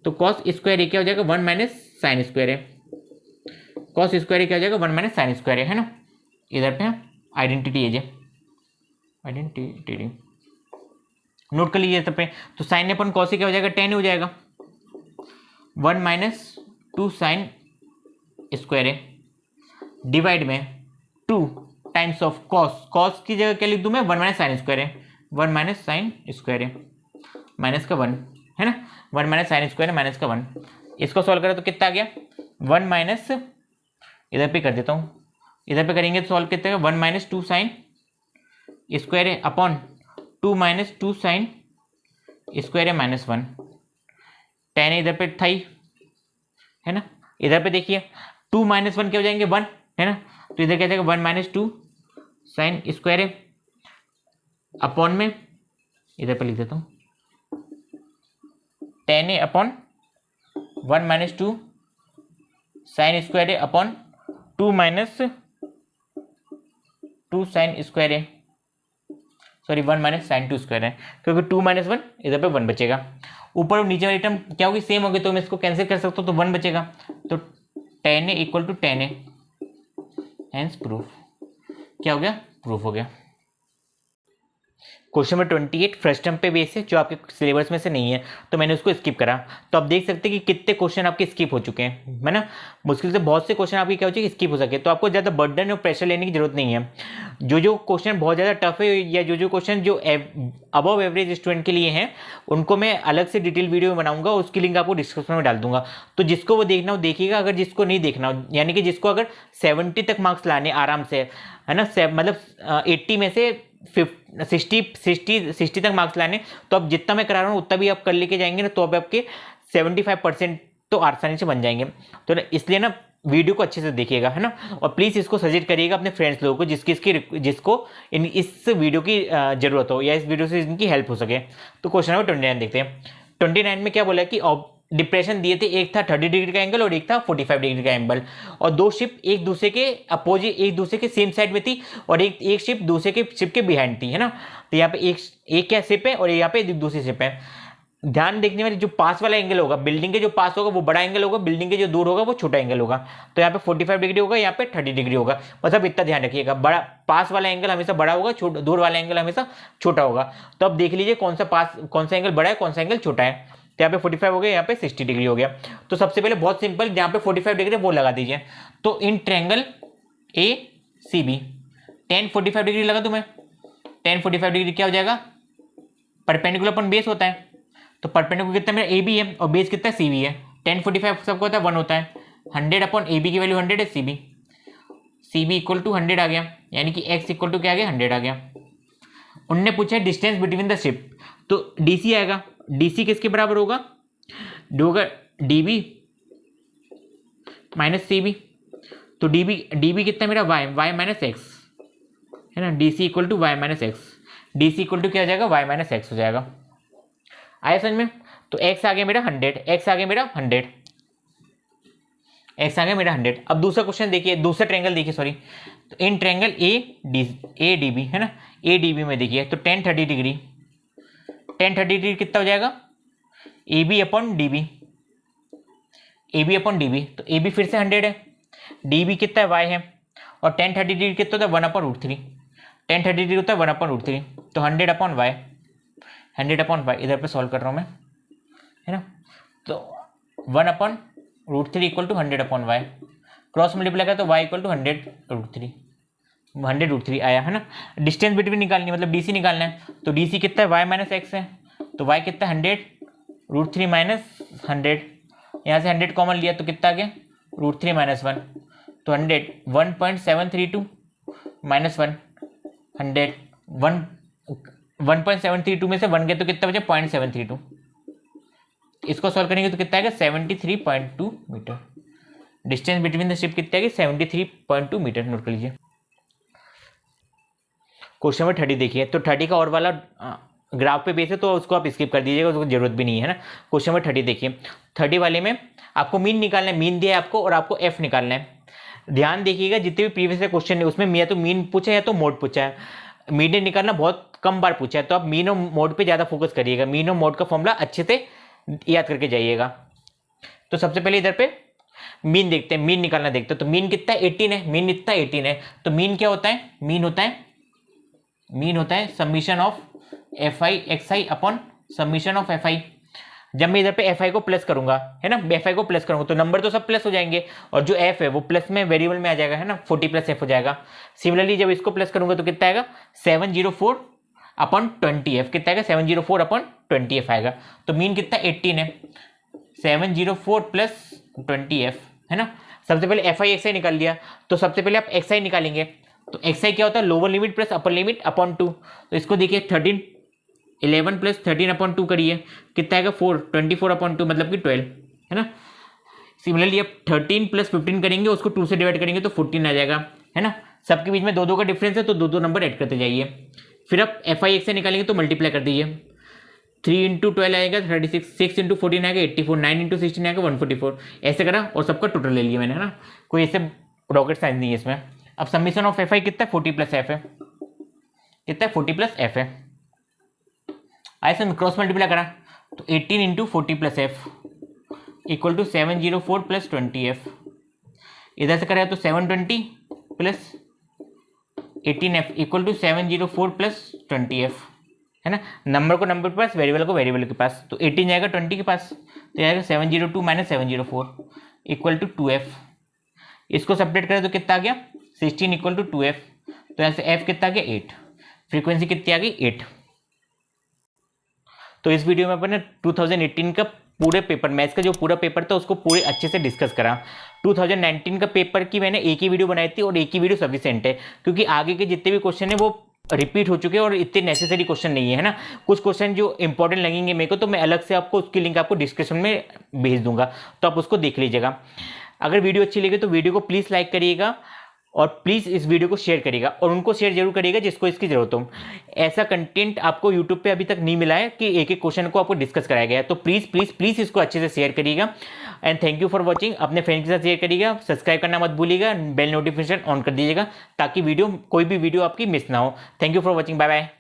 तो कॉस स्क्वायर क्या हो जाएगा, 1 माइनस साइन स्क्वायर है। कॉस स्क्वायर क्या हो जाएगा, 1 माइनस साइन स्क्वायर है ना। इधर पे आइडेंटिटी है, आइडेंटिटी नोट कर लीजिए सब पे। तो साइन अपन कॉस क्या हो जाएगा, 10 हो जाएगा, 1 माइनस 2 साइन स्क्वायर है डिवाइड में 2 टाइम्स ऑफ कॉस। कॉस की जगह क्या लिख दूं मैं, 1 माइनस साइन स्क्वायर है, 1 माइनस साइन स्क्वायर है माइनस का 1 है ना, 1 माइनस साइन स्क्वायर है माइनस का 1। इसको सॉल्व करें तो कितना आ गया, 1 माइनस, इधर पे कर देता हूँ, इधर पे करेंगे तो सॉल्व कितना है, 1 माइनस 2 साइन स्क्वायर है अपॉन 2 माइनस 2 साइन स्क्वायर है माइनस 1। 10 इधर पे था ही, है ना। इधर पे देखिए 2 माइनस 1 क्या हो जाएंगे, 1 है ना, तो इधर क्या जाएगा 1 माइनस 2 साइन स्क्वायर है अपॉन में, इधर पे लिख देता हूँ 10 है अपॉन 1 माइनस 2 साइन स्क्वायर है अपॉन 2 माइनस 2 साइन स्क्वायर है, सॉरी 1 माइनस साइन 2 स्क्वायर है, क्योंकि 2 माइनस 1 इधर पे 1 बचेगा। ऊपर और नीचे वाली टर्म क्या होगी, सेम होगी, तो मैं इसको कैंसिल कर सकता हूँ तो 1 बचेगा। तो 10 है इक्वल टू 10 है, हेंस प्रूफ। क्या हो गया, प्रूफ हो गया। क्वेश्चन नंबर 28 फर्स्ट टर्म पे बेस है, जो आपके सिलेबस में से नहीं है तो मैंने उसको स्किप करा। तो आप देख सकते हैं कि कितने क्वेश्चन आपके स्किप हो चुके हैं, है ना। मुश्किल से बहुत से क्वेश्चन आपके क्या हो चुके स्किप हो सके, तो आपको ज़्यादा बर्डन और प्रेशर लेने की जरूरत नहीं है। जो क्वेश्चन बहुत ज़्यादा टफ है या जो क्वेश्चन जो अबव एवरेज स्टूडेंट के लिए हैं, उनको मैं अलग से डिटेल वीडियो बनाऊंगा, उसकी लिंक आपको डिस्क्रिप्शन में डाल दूंगा। तो जिसको वो देखना हो देखिएगा, अगर जिसको नहीं देखना हो, यानी कि जिसको अगर 70 तक मार्क्स लाने आराम से, है ना, मतलब 80 में से 60 तक मार्क्स लाने, तो अब जितना मैं करा रहा हूँ उतना भी आप कर लेके जाएंगे ना, तो अब आपके 75% तो आसानी से बन जाएंगे। तो इसलिए ना वीडियो को अच्छे से देखिएगा, है ना, और प्लीज़ इसको सजेस्ट करिएगा अपने फ्रेंड्स लोगों को जिसको इस वीडियो की जरूरत हो या इस वीडियो से इनकी हेल्प हो सके। तो क्वेश्चन नंबर 29 देखते हैं। 29 में क्या बोला कि डिप्रेशन दिए थे, एक था 30 डिग्री का एंगल और एक था 45 डिग्री का एंगल, और दो शिप एक दूसरे के अपोजिट, एक दूसरे के सेम साइड में थी, और एक शिप दूसरे के शिप के बिहाइंड थी, है ना। तो यहाँ पे एक क्या शिप है और यहाँ पे दूसरी शिप है। ध्यान देखने वाले, जो पास वाला एंगल होगा बिल्डिंग के जो पास होगा वो बड़ा एंगल होगा, बिल्डिंग के जो दूर होगा वो छोटा एंगल होगा। तो यहाँ पे 45 डिग्री होगा, यहाँ पे 30 डिग्री होगा। मतलब इतना ध्यान रखिएगा, बड़ा पास वाला एंगल हमेशा बड़ा होगा, दूर वाला एंगल हमेशा छोटा होगा। तो अब देख लीजिए कौन सा एंगल बड़ा है, कौन सा एंगल छोटा है। तो यहाँ पे 45 हो गया, यहाँ पे 60 डिग्री हो गया। तो सबसे पहले बहुत सिंपल, जहाँ पे 45 डिग्री वो लगा दीजिए। तो in triangle ACB tan 45 degree लगा दूं मैं। tan 45 डिग्री क्या हो जाएगा, परपेंडिकुलर अपन बेस होता है, तो परपेंडिकुलर कितना मेरा AB है और बेस कितना CB है। tan 45 सबको होता है 1 होता है, 100 अपॉन AB की वैल्यू 100 है, CB इक्वल टू 100 आ गया, यानी कि x इक्वल टू क्या आ गया, 100 आ गया। उनने पूछा डिस्टेंस बिटवीन द शिप, तो DC आएगा। DC किसके बराबर होगा, DB माइनस CB। तो DB कितना मेरा y माइनस x है ना, DC equal to y minus X. DC equal to क्या हो जाएगा, y माइनस एक्स हो जाएगा। आया समझ में। तो x आ गया मेरा 100, x आ गया मेरा 100, एक्स आ गया मेरा 100। अब दूसरा क्वेश्चन देखिए, दूसरा ट्रायंगल देखिए, सॉरी, तो in triangle A D B है ना, ए डी बी में देखिए तो tan 30 डिग्री, tan 30 डिग्री कितना हो जाएगा, A B upon D B, A B upon D B, तो ए बी फिर से 100 है, डी बी कितना है वाई है, और tan 30 डिग्री कितना होता है 1/√3, tan 30 डिग्री होता है 1/√3, तो 100 अपॉन वाई, 100 अपॉन वाई, इधर पे सॉल्व कर रहा हूँ मैं, है ना, तो 1/√3 equal to 100 upon Y, cross multiply करें तो y इक्वल टू 100√3, 100√3 आया है ना। डिस्टेंस बिटवीन निकालनी है, मतलब डीसी निकालना है, तो डीसी कितना है y माइनस एक्स है, तो y कितना है 100√3 माइनस 100, यहाँ से 100 कॉमन लिया तो कितना आ गया √3 माइनस 1, तो 100 1.732 माइनस 1, 1.732 में से 1 गया तो कितना बचा 0.732, इसको सॉल्व करेंगे तो कितना आएगा 73.2 metre. Distance between the ship कितना आएगी 73.2 मीटर, नोट कर लीजिए। क्वेश्चन नंबर 30 देखिए, तो 30 का और वाला ग्राफ पे बेस है तो उसको आप स्किप कर दीजिएगा, उसको जरूरत भी नहीं है ना। क्वेश्चन नंबर 30 देखिए, 30 वाले में आपको मीन निकालना है, मीन दिया है आपको और आपको एफ निकालना है। ध्यान देखिएगा जितने भी प्रीवियस क्वेश्चन है उसमें या तो मीन पूछा है या तो मोड पूछा है, मीन ने निकालना बहुत कम बार पूछा है, तो आप मीन और मोड पे ज़्यादा फोकस करिएगा, मीन और मोड का फॉर्मूला अच्छे से याद करके जाइएगा। तो सबसे पहले इधर पे मीन देखते हैं, मीन निकालना देखते हैं, तो मीन कितना है 18 है, मीन इतना 18 है, तो मीन क्या होता है, मीन होता है summation of F I x I upon summation of F I. जब मैं इधर पे एफ आई को प्लस करूंगा, है ना, एफ आई को प्लस करूंगा तो नंबर तो सब प्लस हो जाएंगे, और जो एफ है वो प्लस में वेरिएबल में आ जाएगा, है ना, 40 प्लस एफ हो जाएगा। सिमिलरली जब इसको प्लस करूंगा तो कितना आएगा 704 अपॉन 20 कितना आएगा 704 अपॉन 20 आएगा। तो मीन कितना 18 है, 704 प्लस 20 है ना। सबसे पहले एफ आई एक्स आई निकाल लिया, तो सबसे पहले आप एक्स आई निकालेंगे, तो एक्स आई क्या होता है lower limit plus upper limit upon 2, तो इसको देखिए 11 प्लस 13 अपॉन 2 करिए, कितना आएगा 24 अपॉन 2 मतलब कि 12, है ना। सिमिलरली आप 13 प्लस 15 करेंगे, उसको 2 से डिवाइड करेंगे तो 14 आ जाएगा, है ना। सबके बीच में 2 का डिफरेंस है तो 2 नंबर ऐड करते जाइए। फिर आप एफ आई एक्स से निकालेंगे तो मल्टीप्लाई कर दीजिए, 3 इंटू 12 आएगा 36, 6 इंटू 14 आएगा 84, 9 इंटू 16 आएगा 144, ऐसे करा और सबका टोटल ले लिया मैंने, है ना, कोई ऐसे रॉकेट साइंस नहीं है इसमें। अब समीशन ऑफ एफ आई कितना है 40 प्लस एफ है, कितना है 40 प्लस एफ है, ऐसे क्रॉस मल्टीप्लाई करा तो 18 into 40 plus F equal to 704 plus 20 F, इधर से करेगा तो 720 plus 18f equal to 704 plus 20f, है ना। नंबर को नंबर के पास, वेरिएबल को वेरिएबल के पास, तो 18 जाएगा 20 के पास, तो जाएगा 702 माइनस 704 इक्वल टू 2f। इसको सेपरेट करें तो कितना आ गया 16 इक्वल टू 2f, तो यहाँ से f कितना आ गया 8, फ्रीक्वेंसी कितनी आ गई 8। तो इस वीडियो में अपन ने 2018 का पूरे पेपर, मैथ्स का जो पूरा पेपर था उसको पूरे अच्छे से डिस्कस करा। 2019 का पेपर की मैंने एक ही वीडियो बनाई थी और एक ही वीडियो सफिशिएंट है, क्योंकि आगे के जितने भी क्वेश्चन है वो रिपीट हो चुके हैं और इतने नेसेसरी क्वेश्चन नहीं है ना। कुछ क्वेश्चन जो इंपॉर्टेंट लगेंगे मेरे को तो मैं अलग से आपको उसकी लिंक आपको डिस्क्रिप्शन में भेज दूंगा, तो आप उसको देख लीजिएगा। अगर वीडियो अच्छी लगे तो वीडियो को प्लीज़ लाइक करिएगा और प्लीज़ इस वीडियो को शेयर करिएगा और उनको शेयर जरूर करिएगा जिसको इसकी जरूरत हो। ऐसा कंटेंट आपको यूट्यूब पे अभी तक नहीं मिला है कि एक एक क्वेश्चन को आपको डिस्कस कराया गया है, तो प्लीज़ प्लीज़ प्लीज़ इसको अच्छे से शेयर करिएगा। And thank you for watching. अपने फ्रेंड के साथ शेयर करिएगा, सब्सक्राइब करना मत भूलिएगा, बेल नोटिफिकेशन ऑन कर दीजिएगा ताकि कोई भी वीडियो आपकी मिस ना हो। Thank you for watching, bye bye.